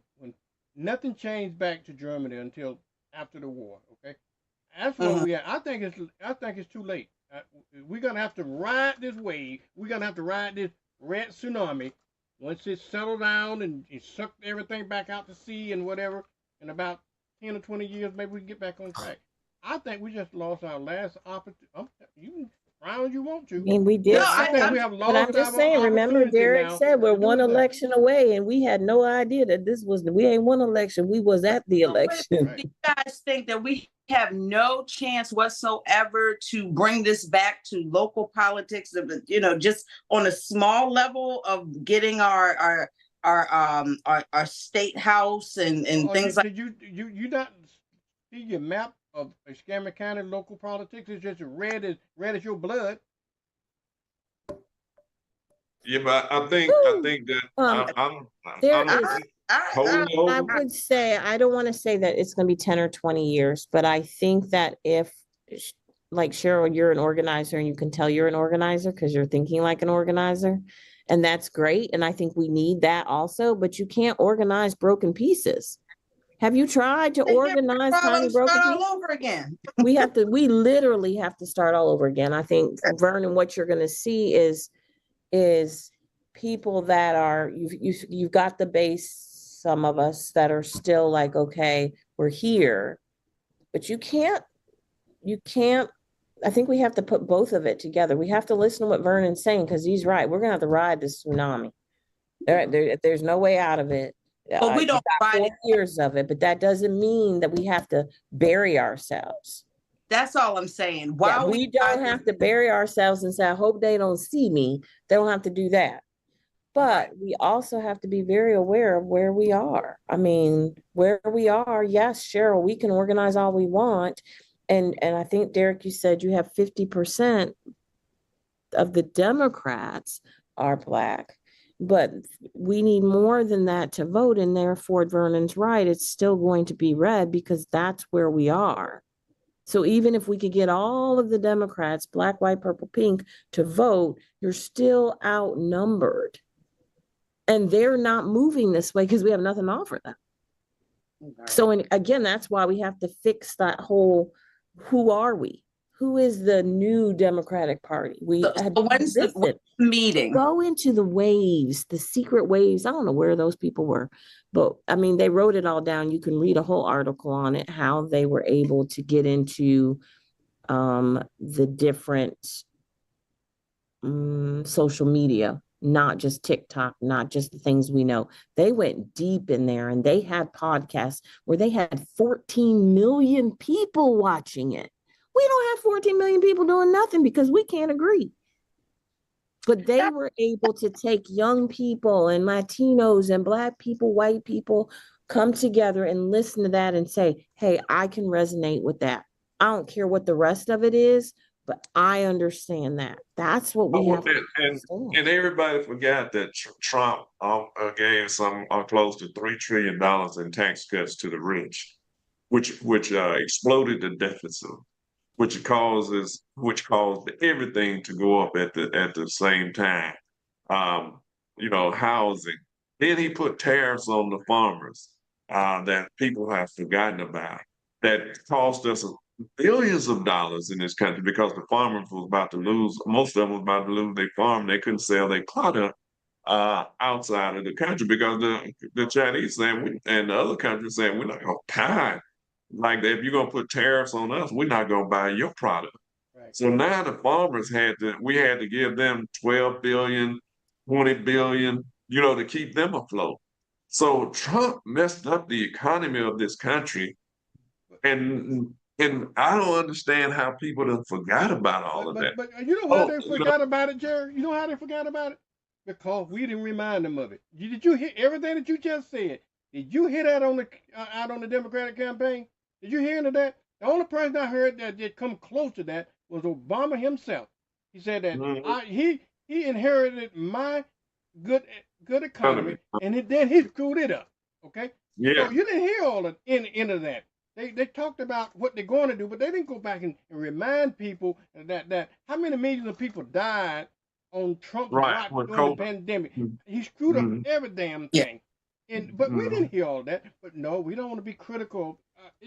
nothing changed back to Germany until after the war. Okay, that's what we are. I think it's too late. We're gonna have to ride this wave. We're gonna have to ride this red tsunami once it settled down and it sucked everything back out to sea and whatever. In about 10 or 20 years, maybe we can get back on track. I think we just lost our last opportunity. You can frown you want to. I mean, we did. No, I think we have lost. But I'm just saying, remember Derek said we're one election away, and we had no idea that we ain't one election. We was at the election. Do you guys think that we have no chance whatsoever to bring this back to local politics, just on a small level of getting our state house and things like? Did you not see your map of Escambia County local politics? It's just red as your blood. Yeah, but I think that I would say, I don't want to say that it's going to be 10 or 20 years, but I think that if, like Cheryl, you're an organizer and you can tell you're an organizer because you're thinking like an organizer, and that's great. And I think we need that also, but you can't organize broken pieces. Have you tried to organize tiny broken pieces? All over again. We literally have to start all over again. I think, Vernon, what you're going to see is people that are, you've got the base, some of us that are still like, okay, we're here, but you can't, I think we have to put both of it together. We have to listen to what Vernon's saying, because he's right. We're going to have to ride this tsunami. There's no way out of it. But we don't ride 4 years of it, but that doesn't mean that we have to bury ourselves. That's all I'm saying. We don't have to bury ourselves and say, I hope they don't see me. They don't have to do that. But we also have to be very aware of where we are. I mean, where we are, yes, Cheryl, we can organize all we want. And I think, Derek, you said you have 50% of the Democrats are Black. But we need more than that to vote, and therefore Vernon's right. It's still going to be red because that's where we are. So even if we could get all of the Democrats, Black, white, purple, pink, to vote, you're still outnumbered. And they're not moving this way because we have nothing to offer them. Okay. So again, that's why we have to fix that whole, who are we? who is the new Democratic Party? When's the meeting? Go into the waves, the secret waves. I don't know where those people were, but I mean, they wrote it all down. You can read a whole article on it, how they were able to get into the different social media, not just TikTok, not just the things we know. They went deep in there, and they had podcasts where they had 14 million people watching it. We don't have 14 million people doing nothing because we can't agree. But they were able to take young people and Latinos and Black people, white people, come together and listen to that and say, hey, I can resonate with that. I don't care what the rest of it is, but I understand that. That's what we have to understand. And everybody forgot that Trump gave some close to $3 trillion in tax cuts to the rich, which exploded the deficit, which caused everything to go up at the same time. Housing. Then he put tariffs on the farmers that people have forgotten about. That cost us billions of dollars in this country because the farmers was about to lose. Most of them was about to lose their farm. They couldn't sell their product outside of the country because the Chinese saying and the other countries saying we're not going to pay like that. If you're going to put tariffs on us, we're not going to buy your product. Right. So now the farmers we had to give them 12 billion, 20 billion, to keep them afloat. So Trump messed up the economy of this country, and I don't understand how people have forgot about all of that. But you know why they forgot about it, Jerry? You know how they forgot about it? Because we didn't remind them of it. Did you hear everything that you just said? Did you hear that out on the Democratic campaign? Did you hear any of that? The only person I heard that did come close to that was Obama himself. He said that he inherited my good economy, and then he screwed it up. Okay? Yeah. So you didn't hear all of end of that. They talked about what they're going to do, but they didn't go back and remind people that how many millions of people died on Trump's watch during the pandemic. He screwed up every damn thing. But we didn't hear all that. But no, we don't want to be critical.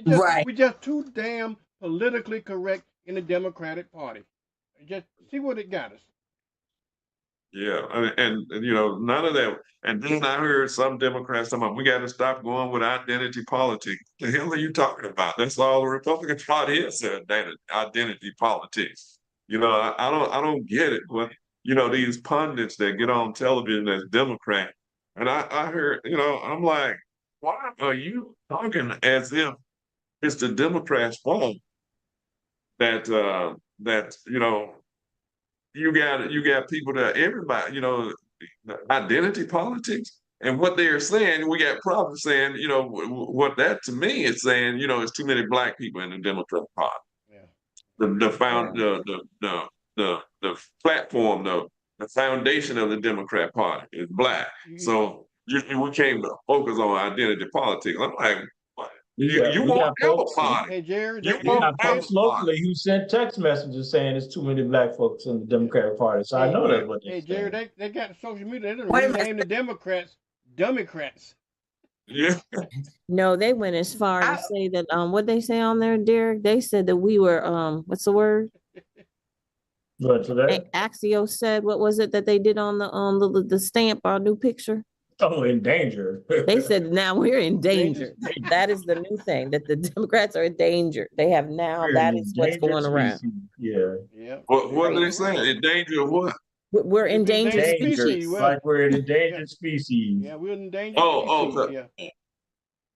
We're just too damn politically correct in the Democratic Party. Just see what it got us. Yeah, and none of that. And then I heard some Democrats talking about we got to stop going with identity politics. The hell are you talking about? That's all the Republican Party is, identity politics. I don't get it. But these pundits that get on television as Democrat, and I heard, I'm like, why are you talking as if it's the Democrats' fault that you got people that everybody, identity politics and what they're saying. We got problems saying, what that to me is saying, it's too many Black people in the Democrat Party. Yeah. The platform, the foundation of the Democrat Party is Black. So we came to focus on identity politics. I'm like, you won't have a party. Hey, Jerry, you have folks locally who sent text messages saying it's too many Black folks in the Democratic Party. So I know that's what they Jerry, they got social media. They didn't rename the Democrats Democrats. Yeah. No, they went as far to say that what they say on there, Derek. They said that we were what's the word? What today? Axios said, what was it that they did on the stamp, our new picture? Oh, in danger. They said now we're in danger. That is the new thing, that the Democrats are in danger. They have now, that is what's going around. Yeah. What are they saying? In danger of what? We're in endangered species. Like we're an endangered species. Yeah, we're in endangered species. Yeah.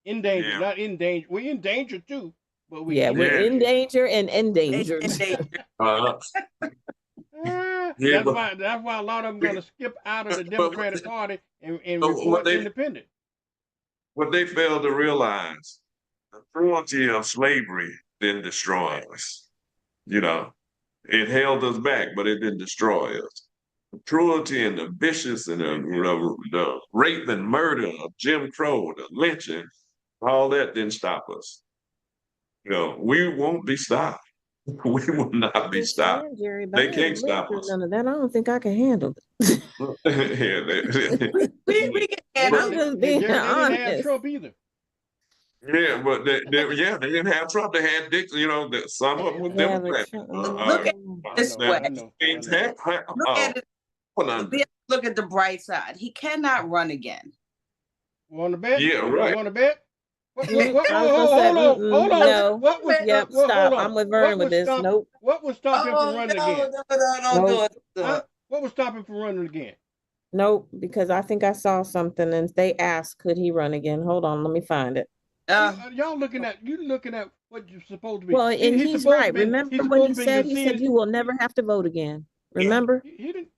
In danger, not in danger. We're in danger too. But we're in danger and endangered. That's why a lot of them going to skip out of the Democratic Party and report independent. What they fail to realize, the cruelty of slavery didn't destroy us. It held us back, but it didn't destroy us. The cruelty and the vicious and the rape and murder of Jim Crow, the lynching, all that didn't stop us. We won't be stopped. We will not be stopped. Jerry, they can't stop us. None of that. I don't think I can handle it. we can handle it. They didn't have Trump either. Yeah, but they didn't have Trump. They had Dick. You know, some of them were Yeah, but Democrats. Look at it I this know, way. I know, I Things know. Look at it. hold Look at the bright side. He cannot run again. Want to bet? Yeah, right. Want to bet? What, Mm, what, I was gonna say, hold on. no. What was Yep, well, stop. hold on. I'm with What Vernon with would this. stop? Nope. What would stop him from Oh running no, again? don't do Nope. it. Do Huh? it. What would stop him from running again? Nope, because I think I saw something and they asked, could he run again? Hold on, let me find it. Y'all looking at what you're supposed to be. Well, and he's supposed right. to be. Remember He's what supposed he to be said? He said conceded. you will never have to vote again. Remember? He didn't.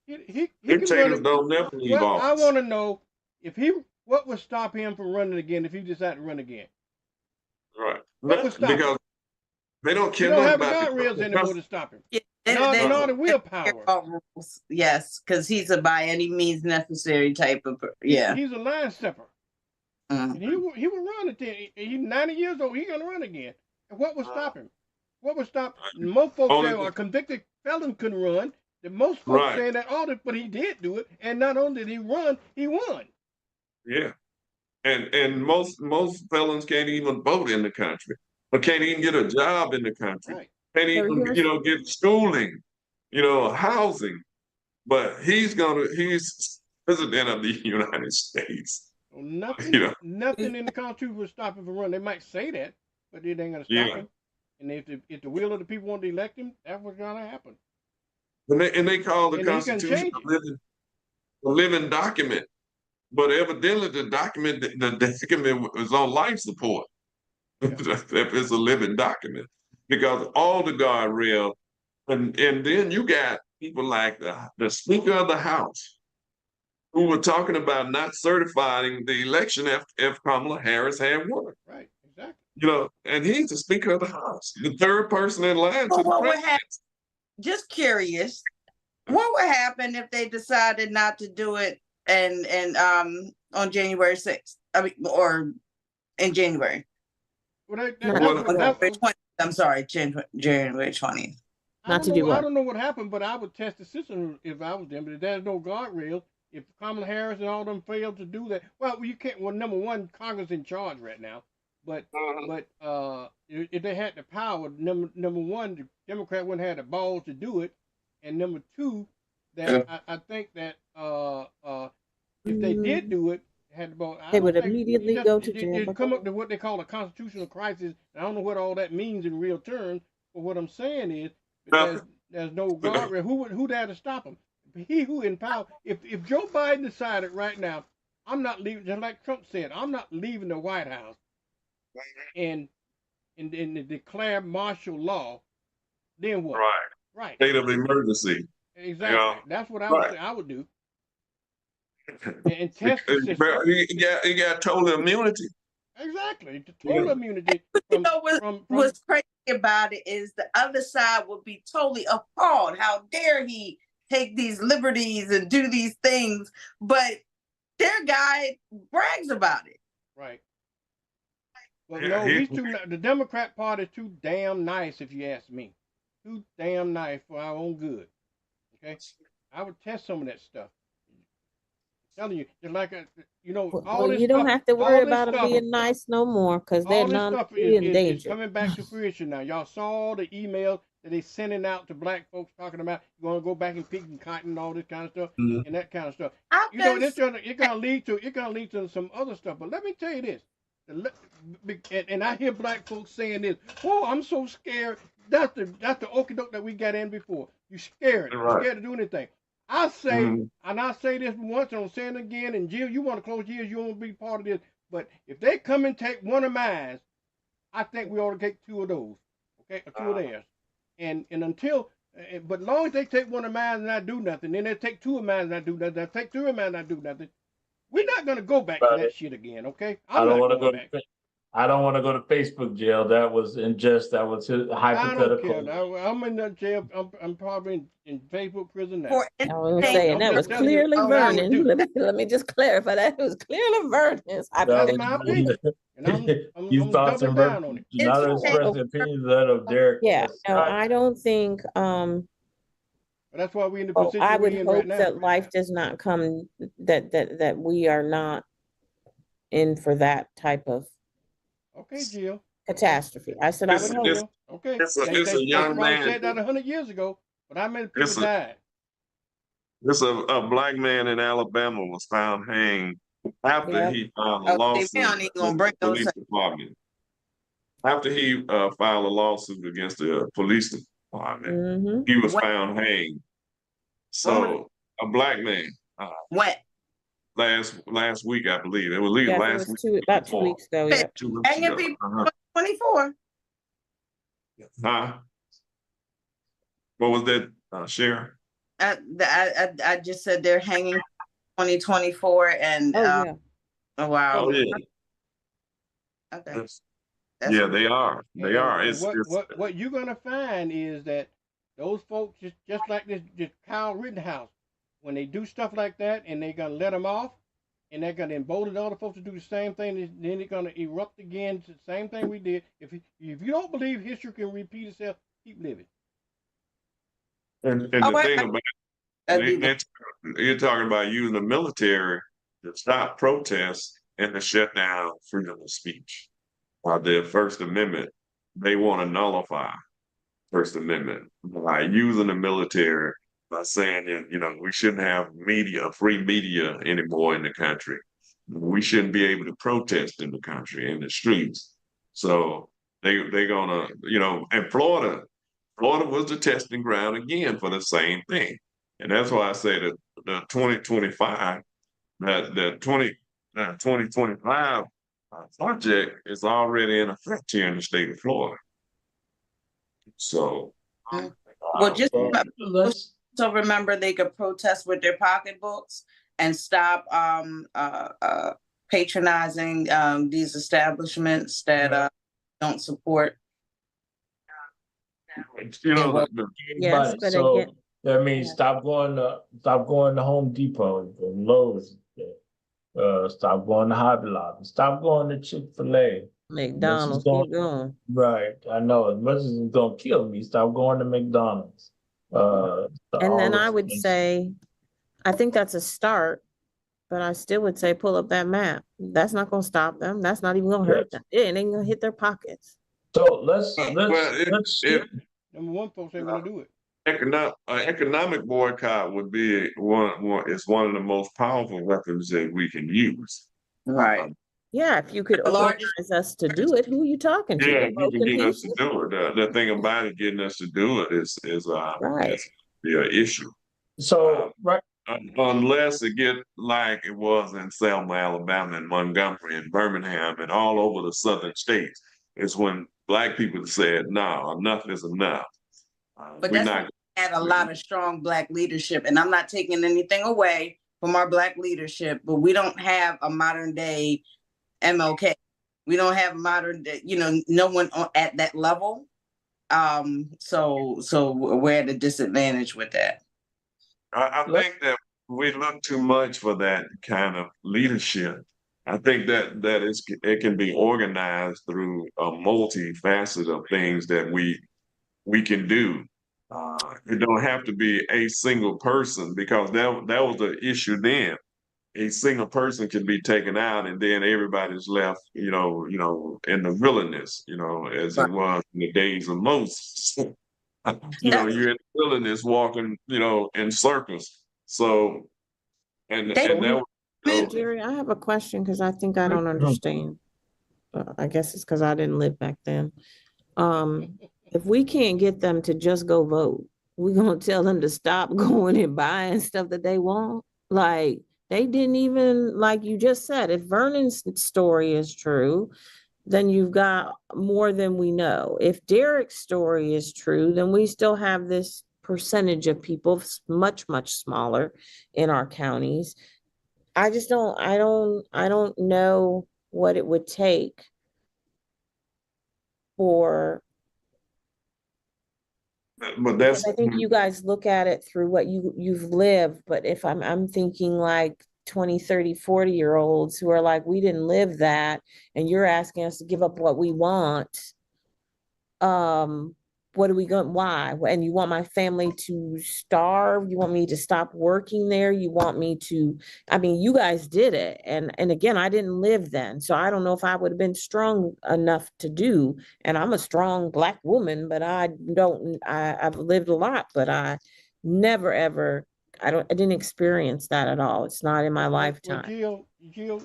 He can run Dictators it. don't never leave Well, I office. want to know what would stop him from running again if he decided to run again? Right. What would stop him? Because they don't We care don't nothing have the about guardrails anymore to stop him. Yeah, Not the they willpower. rules. Yes, because he's a by any means necessary type of yeah. He's a line stepper. And he will run it. He's 90 years old. He's gonna run again. And what would stop him? What would stop? Most folks Only- say a convicted felon couldn't run. The most folks Right. saying that all this, but he did do it. And not only did he run, he won. Yeah. And most felons can't even vote in the country, or can't even get a job in the country. Right. Can't So even, here's- get schooling, housing. But he's president of the United States. So nothing, You know. nothing in the Constitution would stop him from running. They might say that, but it ain't gonna stop him. And if the will of the people want to elect him, that's what's gonna happen. And they call the And he can Constitution change a living document. But evidently the document was on life support. If it's a living document. Because all the guardrails, and then you got people like the Speaker of the House, who were talking about not certifying the election if Kamala Harris had won. Right, exactly. And he's the Speaker of the House, the third person in line So to the what would president. happen? Just curious, what would happen if they decided not to do it and on January 6th? I mean, or in January. Well, January 20th. I'm sorry, January 20th. Not to do I what? don't know what happened, but I would test the system if I was them. But if there's no guardrails, if Kamala Harris and all them failed to do that, well, you can't. Well, number one, Congress in charge right now. But if they had the power, number one, the Democrat wouldn't have the balls to do it, and number two, that I think that if they did do it, had the ball, They would immediately go to jail. It'd come up to what they call a constitutional crisis. I don't know what all that means in real terms, but what I'm saying is there's no guardrail. Who there to stop him? He who in power. If Joe Biden decided right now, I'm not leaving, just like Trump said, I'm not leaving the White House, and declare martial law, then what? Right. State of emergency. Exactly. Yeah. That's what I would do. And test the system. He got total immunity. Exactly. Total immunity. What's crazy about it is the other side would be totally appalled. How dare he take these liberties and do these things? But their guy brags about it. Right. Well, no, the Democrat Party is too damn nice, if you ask me. Too damn nice for our own good. Okay? I would test some of that stuff. I'm telling you, just like all this you don't stuff, have to worry about them being nice no more, because they're not in danger. Coming back to fruition now. Y'all saw the email that they sending out to black folks talking about you're gonna go back and pick and cotton and all this kind of stuff and that kind of stuff. It's gonna lead to some other stuff. But let me tell you this, and I hear black folks saying this. Oh, I'm so scared. That's the okie doke that we got in before. You scared. You're scared to do anything. I say, and I say this once, and I'm saying it again, and Jill, you want to close ears, you want to be part of this. But if they come and take one of mine, I think we ought to take two of those, okay, or two of theirs. And until, but as long as they take one of mine and I do nothing, then they take two of mine and I do nothing, I take three of mine and I do nothing, we're not going to go back to that shit again, okay? I don't want to go back. I don't want to go to Facebook jail. That was that was hypothetical. I don't care. I'm in that jail. I'm probably in Facebook prison now. I was saying that was clearly Vernon. Let me just clarify that it was clearly Vernon. That's my opinion. And I'm doubling down on it. Not express opinions that of Derek. Yeah, no, I don't think But that's why we're in the position I we're would in hope right now. that life does not come that we are not in for that type of Okay, Jill. catastrophe. I said I would It's, hope. it's, Jill. Okay. it's a They young probably man. said that 100 years ago, but how many people It's a, died? it's a black man in Alabama was found hanged after Yep. he filed a Oh, see, we lawsuit don't even gonna against bring the those. police department. After he filed a lawsuit against the police department, Mm-hmm. he was When, found hanged. when was So a black man, when? last week, I believe it was either Yes, it last was week about 2 before, weeks ago. Been Yep. 2 weeks hanging ago. people 24. Huh? What was that, Sharon? I just said they're hanging 2024 and Oh yeah. oh wow. Oh yeah, Okay. Yes. That's Yeah, they are. They are. And It's what you're gonna find is that those folks just like this Kyle Rittenhouse, when they do stuff like that and they're gonna let them off, and they're gonna embolden other folks to do the same thing, then they're gonna erupt again to the same thing we did. If you don't believe history can repeat itself, keep living. and Oh, the wait, thing about I do that. you're talking about using the military to stop protests and to shut down freedom of speech. The First Amendment, they want to nullify First Amendment by using the military, by saying that, we shouldn't have free media anymore in the country. We shouldn't be able to protest in the country, in the streets. So they're gonna, and Florida was the testing ground again for the same thing. And that's why I say that the 2025, that the 2025 project is already in effect here in the state of Florida. So, Mm. Well, just let's so remember they could protest with their pocketbooks and stop patronizing these establishments that don't support. Yes, But but so again, that means yeah. stop going to Home Depot and Lowe's, stop going to Hobby Lobby, stop going to Chick-fil-A. This is McDonald's, going keep going. right. I know as much as it's gonna kill me, stop going to McDonald's. And then All I the would things. say, I think that's a start, but I still would say pull up that map. That's not gonna stop them. That's not even gonna hurt them. It ain't gonna hit their pockets. So let's well, let's if Number one, folks ain't gonna do it. economic boycott would be one of the most powerful weapons that we can use. Right. Yeah, if you could The largest. organize us to do it, who are you talking to? Yeah, The you can broken get us to people? do it. The thing about it, getting us to do it is Right. be an issue. so right. Unless it get like it was in Selma, Alabama, and Montgomery, and Birmingham, and all over the southern states, is when Black people said, "No, enough is enough. But We're that's not." had a lot of strong Black leadership, and I'm not taking anything away from our Black leadership, but we don't have a modern day MLK. We don't have modern day, no one at that level. So we're at a disadvantage with that. I think that we look too much for that kind of leadership. I think that it can be organized through a multifaceted of things that we can do. It don't have to be a single person because that was the issue then. A single person can be taken out, and then everybody's left, in the wilderness, as it Right. was in the days of Moses. That's You're in the wilderness walking, in circles. So, and they and that was, So Jerry, I have a question because I think I don't understand. I guess it's because I didn't live back then. If we can't get them to just go vote, we're gonna tell them to stop going and buying stuff that they want. Like they didn't even, like you just said, if Vernon's story is true, then you've got more than we know. If Derek's story is true, then we still have this percentage of people much, much smaller in our counties. I just I don't know what it would take for, but because that's I think you guys look at it through what you've lived, but if I'm thinking like 20, 30, 40-year-olds who are like, we didn't live that, and you're asking us to give up what we want. what are we going, why? And you want my family to starve? You want me to stop working there? You want me to, I mean, you guys did it. And again, I didn't live then. So I don't know if I would have been strong enough to do. And I'm a strong Black woman, but I've lived a lot, but I never ever, I didn't experience that at all. It's not in my Well, lifetime. Jill,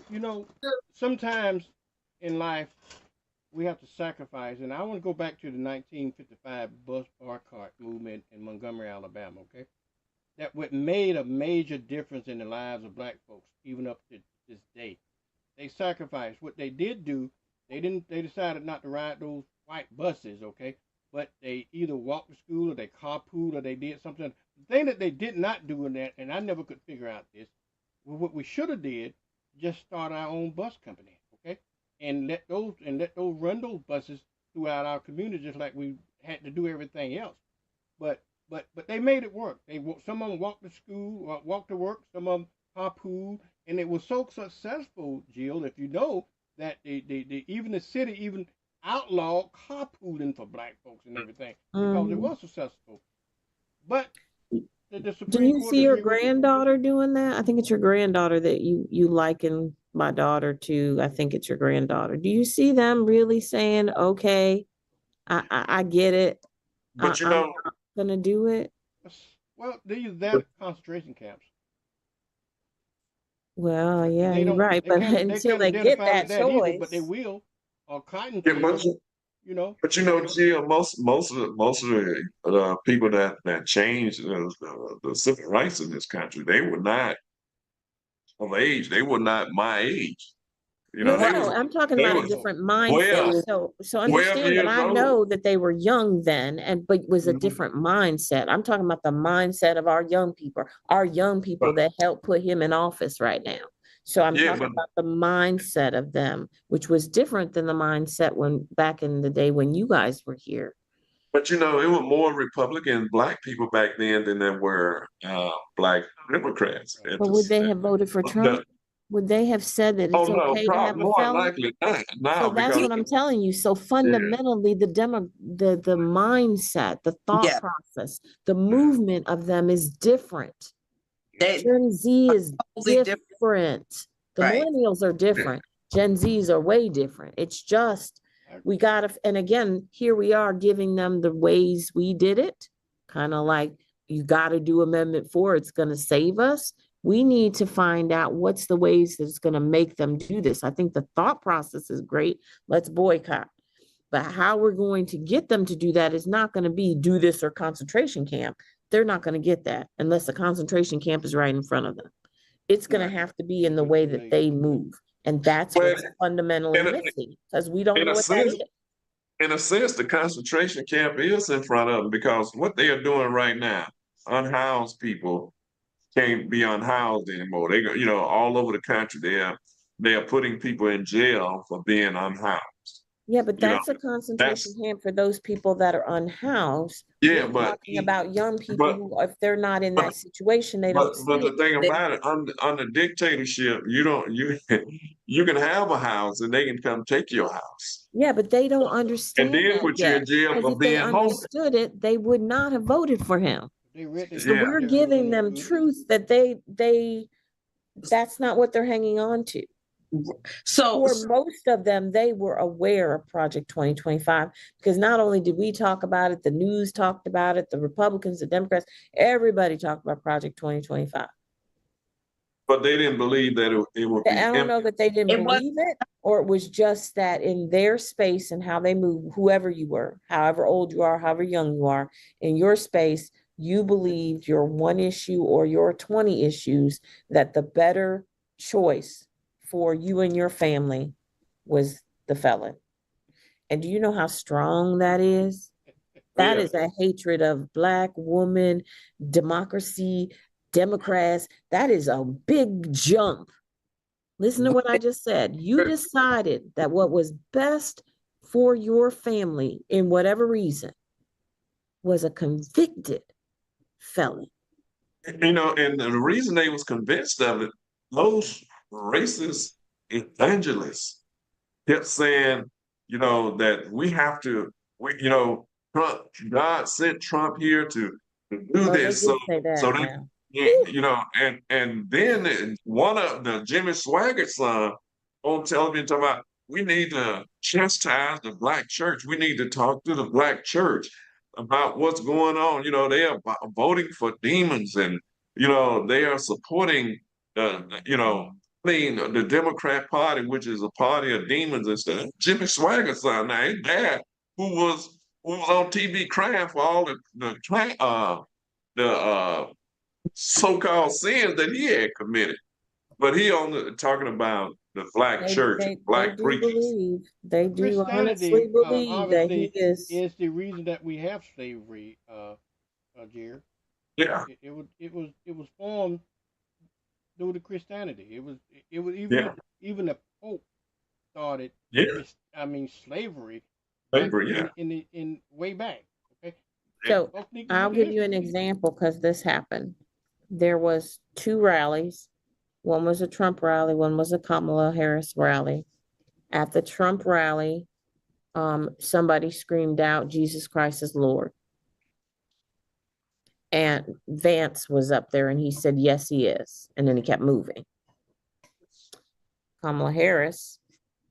you know, sometimes in life we have to sacrifice, and I want to go back to the 1955 bus boycott movement in Montgomery, Alabama. Okay, that what made a major difference in the lives of Black folks, even up to this day. They sacrificed. What they did do, they didn't. They decided not to ride those white buses. Okay, but they either walked to school or they carpooled or they did something. The thing that they did not do in that, and I never could figure out this, well, what we should have did, just start our own bus company, okay, and let those run those buses throughout our community, just like we had to do everything else. But they made it work. Some of them walked to school, walked to work. Some of them carpooled, and it was so successful, Jill. If you know that even the city even outlawed carpooling for Black folks and everything because it was successful. But the Do Supreme you Court see your agreed with it. granddaughter doing that? I think it's your granddaughter that you liken my daughter to. I think it's your granddaughter. Do you see them really saying, okay, I get it. But you I'm know, not gonna do it? Well, they use that concentration camps. Well, But yeah, they you're don't. right. But They until can't they get identify with that that either. But they choice, will. Or cotton yeah, fields, you know. but you know, Jill, most of the people that changed the civil rights in this country, they were not of age. They were not my age. You know, Right. no, I'm talking they about a was different mindset. 12, So 12 understand that years I old. know that they were young then, but it was a Mhm. different mindset. I'm talking about the mindset of our young people But that helped put him in office right now. So I'm yeah, talking about the mindset of them, which was different than the mindset when back in the day when you guys were here. but you know, it was more Republican Black people back then than there were Black Democrats. But would they have voted for Trump? The- Would they have said that oh it's no, okay to have probably a more felon? likely not So now that's because what I'm telling you. So yeah, fundamentally, the mindset, the thought Yeah. process, the movement of them is different. They Gen Z is totally different. different. The Right. millennials are yeah. different. Gen Zs are way different. It's just we gotta, and again, here we are giving them the ways we did it, kind of like you gotta do Amendment 4, it's gonna save us. We need to find out what's the ways that's gonna make them do this. I think the thought process is great. Let's boycott. But how we're going to get them to do that is not going to be do this or concentration camp. They're not going to get that unless the concentration camp is right in front of them. It's going to Right. have to be in the way that they move. And that's Well, what's fundamentally in a, missing because we don't in know a what that sense, is. the concentration camp is in front of them because what they are doing right now, unhoused people can't be unhoused anymore. They go, you know, all over the country, they are putting people in jail for being unhoused. Yeah, but You know, that's a concentration that's camp for those people that are unhoused. yeah, We're talking about young people but who, if they're not in but that situation, they don't but see the it. thing They, about it, under dictatorship, you you can have a house and they can come take your house Yeah, but they don't and understand then that put you in yet. jail Because for if they being homeless. understood it, they would not have voted for him. They read their So Yeah, we're they really giving them understood it. truth that that's not what they're hanging on to. so For most of them, they were aware of Project 2025 because not only did we talk about it, the news talked about it, the Republicans, the Democrats, everybody talked about Project 2025. but they didn't believe that it would I be don't know empty. that they didn't it was believe it, or it was just that in their space and how they move, whoever you were, however old you are, however young you are, in your space, you believed your one issue or your 20 issues that the better choice for you and your family was the felon. And do you know how strong that is? That Yeah, is a hatred of Black woman, democracy, Democrats. That is a big jump. Listen to what I just said. You decided that what was best for your family, in whatever reason, was a convicted felon. you know, and the reason they was convinced of it, those racist evangelists kept saying, you know, that we have to, you know, God sent Trump here to do Oh, they this. did say that That, now. you know, and then one of the Jimmy Swaggart's son on television talking about we need to chastise the black church. We need to talk to the black church about what's going on. You know, they are voting for demons, and you know they are supporting you know, I mean, the Democrat Party, which is a party of demons and stuff. Jimmy Swaggart's son, now his dad, who was on TV crying for all the so-called sins that he had committed. But he only talking about the black church, They black do preachers. believe, they do honestly Christianity, believe that he obviously, is. is the reason that we have slavery, Jerry. Yeah, It was formed due to Christianity. It was yeah, even the Pope started yeah. slavery back Slavery, yeah, in way back. Okay, yeah. So folks need to I'll know the give you an history. example because this happened. There was two rallies. One was a Trump rally, one was a Kamala Harris rally. At the Trump rally, somebody screamed out, Jesus Christ is Lord. And Vance was up there and he said, yes, he is. And then he kept moving. Kamala Harris,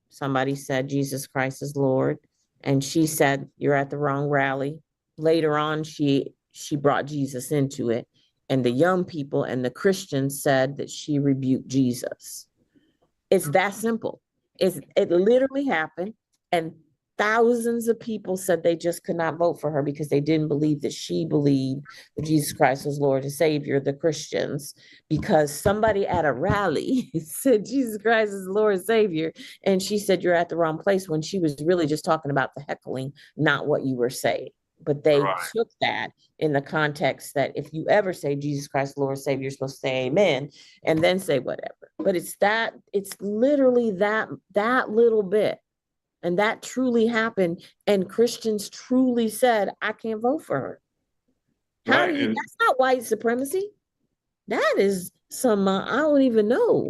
somebody said, Jesus Christ is Lord. And she said, you're at the wrong rally. Later on, she brought Jesus into it. And the young people and the Christians said that she rebuked Jesus. It's that simple. It literally happened. And thousands of people said they just could not vote for her because they didn't believe that she believed that Jesus Christ was Lord and Savior, the Christians, because somebody at a rally said Jesus Christ is Lord and Savior. And she said, you're at the wrong place, when she was really just talking about the heckling, not what you were saying. But they Right. took that in the context that if you ever say Jesus Christ, Lord, Savior, you're supposed to say amen and then say whatever. But it's literally that little bit. And that truly happened. And Christians truly said, I can't vote for her. Right. And That's not white supremacy. That is some, I don't even know.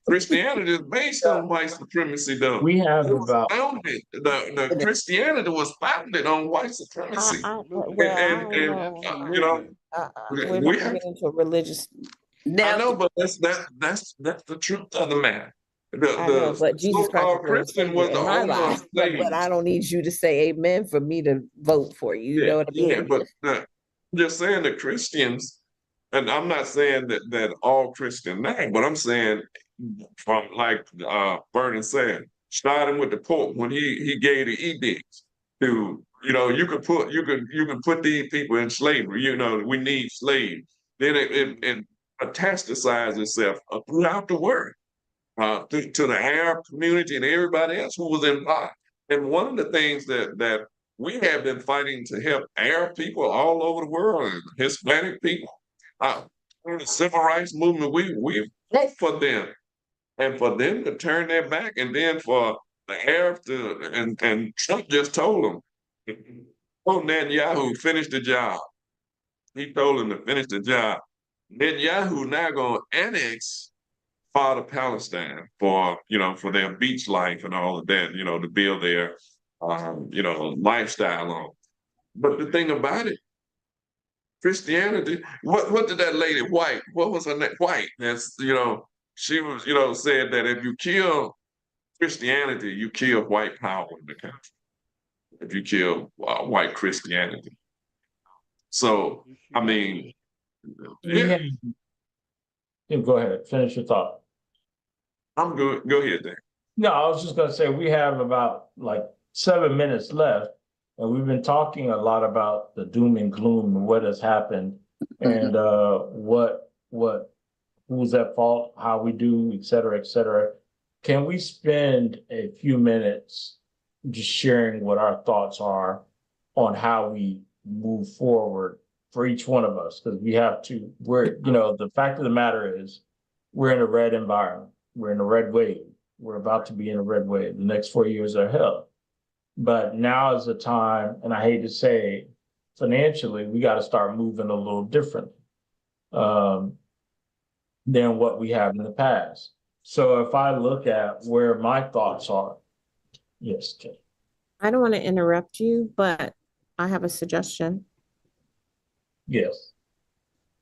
Christianity is based on white supremacy, though. We have It was about, founded, the Christianity was founded on white supremacy. Absolutely. I And, don't and know. you know, Absolutely. We're we not have, getting into a religious, I Now, know, but that's the truth of the matter. I know, The but Jesus Christ is so-called Lord and Christian Savior was the in my owner of life. But I slaves. don't need you to say amen for me to vote for you. You Yeah, know what I yeah, mean? but I'm just saying the Christians, and I'm not saying that all Christian now, but I'm saying from like Vernon said, starting with the Pope when he gave the edicts to, you know, you can put these people in slavery. You know, we need slaves. Then it metastasized itself throughout the world, to the Arab community and everybody else who was involved. And one of the things that we have been fighting to help Arab people all over the world, and Hispanic people, through the civil rights movement, we fought for them, and for them to turn their back, and then for the Arabs to, and Trump just told them, oh, Netanyahu, finish the job. He told him to finish the job. Netanyahu now going to annex part of Palestine for, you know, for their beach life and all of that, you know, to build their you know, lifestyle on. But the thing about it, Christianity, what did that lady White, what was her name? White. That's, you know, she was, you know, said that if you kill Christianity, you kill white power in the country. If you kill white Christianity. So, She I right. mean, we yeah, have, go ahead, finish your thought. I'm good. Go ahead, Dan. No, I was just gonna say, we have about like 7 minutes left. And we've been talking a lot about the doom and gloom and what has happened and who's at fault, how we do, et cetera, et cetera. Can we spend a few minutes just sharing what our thoughts are on how we move forward for each one of us? Because the fact of the matter is, we're in a red environment. We're in a red wave. We're about to be in a red wave. The next 4 years are hell. But now is the time, and I hate to say, financially, we got to start moving a little different than what we have in the past. So if I look at where my thoughts are, yes, Kay. I don't want to interrupt you, but I have a suggestion. Yes.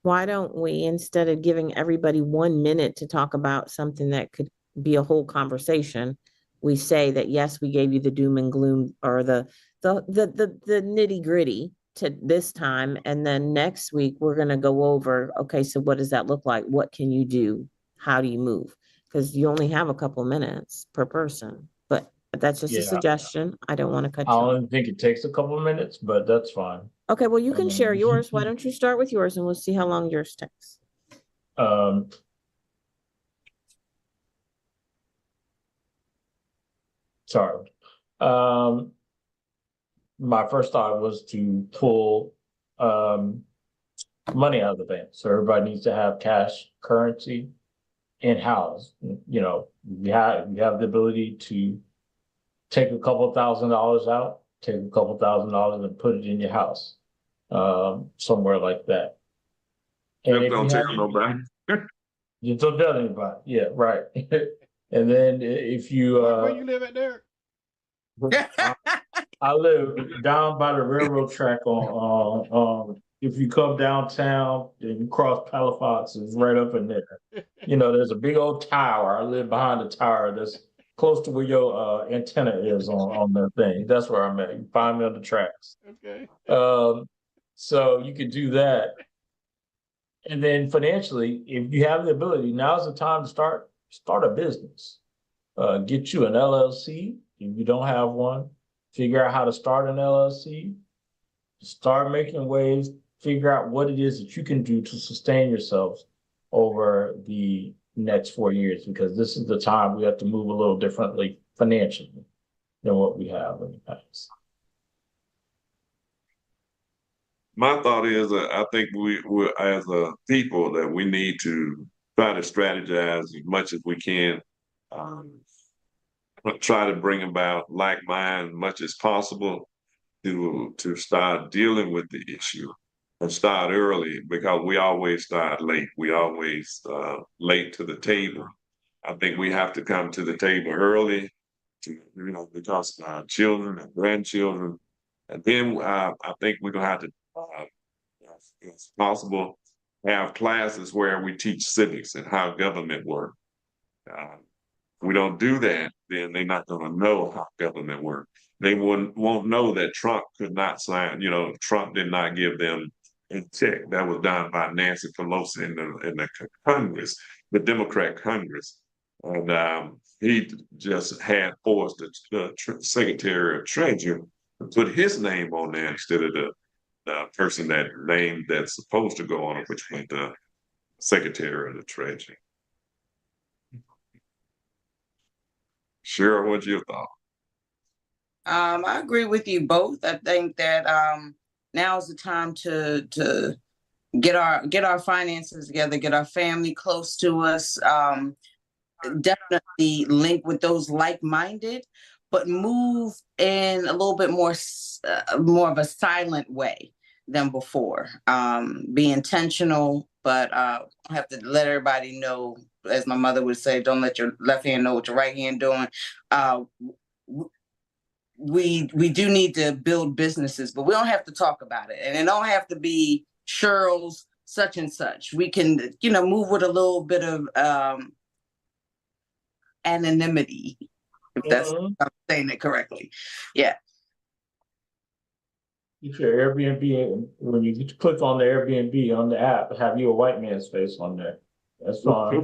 Why don't we, instead of giving everybody 1 minute to talk about something that could be a whole conversation, we say that, yes, we gave you the doom and gloom or the nitty gritty to this time. And then next week, we're going to go over, okay, so what does that look like? What can you do? How do you move? Because you only have a couple minutes per person. But that's just a Yeah. suggestion. I don't want to cut I you off. don't think it takes a couple of minutes, but that's fine. Okay, well, you can share Um, yours. Why don't you start with yours and we'll see how long yours takes. Sorry. My first thought was to pull money out of the bank. So everybody needs to have cash currency in-house. You know, you have the ability to take a couple $1,000s out, take a couple $1,000s and put it in your house, somewhere like that. And if Don't you tell have, nobody. you don't tell anybody. Yeah, right. And then if you Where you live at, Derek? I live down by the railroad track on if you come downtown and you cross Palafox, it's right up in there. You know, there's a big old tower. I live behind the tower that's close to where your antenna is on the thing. That's where I'm at. You find me on the tracks. Okay. So you could do that. And then financially, if you have the ability, now's the time to start a business. Get you an LLC if you don't have one. Figure out how to start an LLC. Start making waves. Figure out what it is that you can do to sustain yourselves over the next 4 years, because this is the time we have to move a little differently financially than what we have in the past. My thought is, I think we as a people that we need to try to strategize as much as we can. Try to bring about like mind much as possible to start dealing with the issue and start early, because we always start late. We always late to the table. I think we have to come to the table early to, because of our children and grandchildren. And then I think we're gonna have to, if possible, have classes where we teach civics and how government works. If we don't do that, then they're not going to know how government works. They won't know that Trump could not sign. Trump did not give them a check. That was done by Nancy Pelosi in the Congress, the Democrat Congress, and he just had forced the Secretary of Treasury to put his name on there instead of the person that's supposed to go on it, which was the Secretary of the Treasury. Cheryl, what's your thought? I agree with you both. I think that now is the time to get our finances together, get our family close to us. Definitely link with those like-minded, but move in a little bit more of a silent way than before. Be intentional, but have to let everybody know, as my mother would say, don't let your left hand know what your right hand doing. We do need to build businesses, but we don't have to talk about it, and it don't have to be Cheryl's such and such. We can, move with a little bit of anonymity, if that's I'm saying it correctly. Yeah. If your Airbnb, when you click on the Airbnb on the app, have you a white man's face on there. That's fine.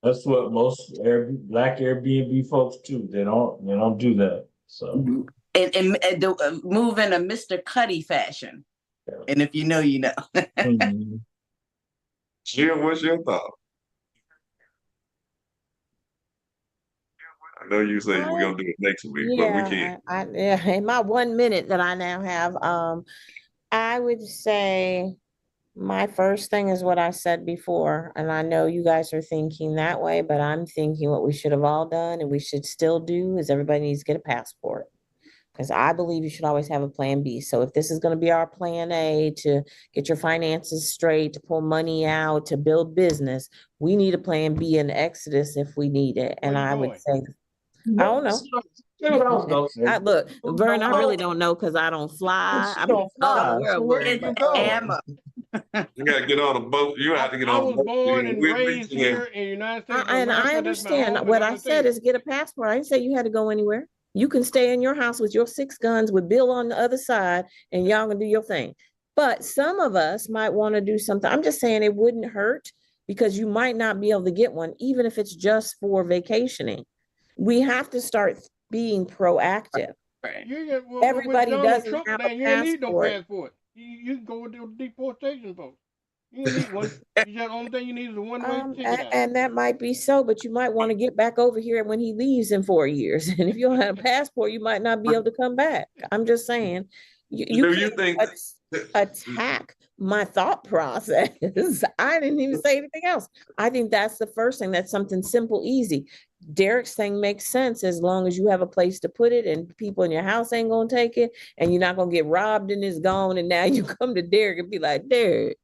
That's what most Black Airbnb folks do. They don't do that. So and move in a Mr. Cuddy fashion. Yeah. And if you know, you know. Mm-hmm. Jim, what's your thought? I know you say we're gonna do it next week, but we can't. In my 1 minute that I now have, I would say my first thing is what I said before, and I know you guys are thinking that way, but I'm thinking what we should have all done and we should still do is everybody needs to get a passport. Because I believe you should always have a plan B. So if this is going to be our plan A to get your finances straight, to pull money out, to build business, we need a plan B in Exodus if we need it. And I would say, I don't know. That's what I was gonna say. Look, Vern, I Oh, really don't know because I don't fly. you don't fly, Where I so where was, you but going? Emma. You gotta get on a boat. You have to get I on a was boat. born and We'll meet raised you there. here in the United States of And I America. That's my home, understand. and What I'm I gonna said stay. is get a passport. I didn't say you had to go anywhere. You can stay in your house with your 6 guns with Bill on the other side and y'all can do your thing. But some of us might want to do something. I'm just saying it wouldn't hurt because you might not be able to get one, even if it's just for vacationing. We have to start being proactive. Right. With Everybody Donald doesn't Trump, have a man, you ain't need no passport. passport. You can go with the deportation folks. You ain't need one. You just, the only thing you need is a one-way ticket out. And that might be so, but you might want to get back over here when he leaves in 4 years. And if you don't have a passport, you might not be able to come back. I'm just saying, you Do you think attack my thought process. I didn't even say anything else. I think that's the first thing. That's something simple, easy. Derek's thing makes sense as long as you have a place to put it and people in your house ain't gonna take it and you're not gonna get robbed and it's gone. And now you come to Derek and be like, Derek,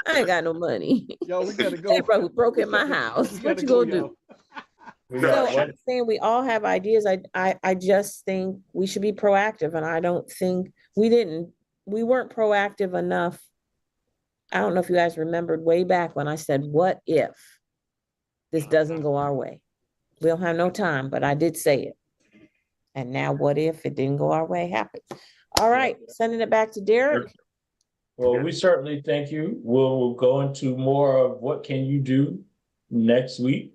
I ain't got no money. Yo, we gotta go. They broke in my house. What you gonna do? So I'm saying we all have ideas. I just think we should be proactive, and I don't think we weren't proactive enough. I don't know if you guys remembered way back when I said, what if this doesn't go our way? We don't have no time, but I did say it. And now what if it didn't go our way happens? All right, sending it back to Derek. Well, we certainly thank you. We'll go into more of what can you do next week.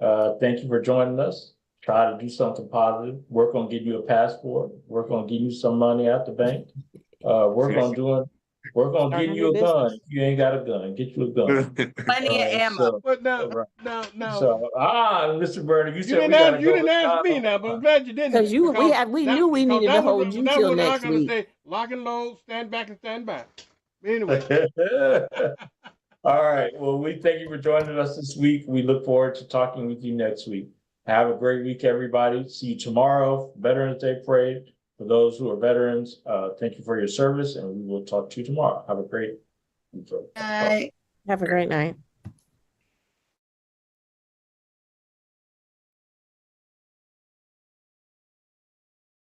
Thank you for joining us. Try to do something positive. Work on getting you a passport. Work on getting you some money out the bank. Work on getting you a gun. If you ain't got a gun, get you a gun. Plenty of ammo. So, But now, right. now. So, Mr. Bernie, you said You didn't ask me now, but I'm glad you didn't. Because we knew we needed to hold you till next week. Say, lock and load, stand back and stand by. Anyway. All right. Well, we thank you for joining us this week. We look forward to talking with you next week. Have a great week, everybody. See you tomorrow. Veterans Day Parade. For those who are veterans, thank you for your service, and we will talk to you tomorrow. Have a great week. Bye. Have a great night.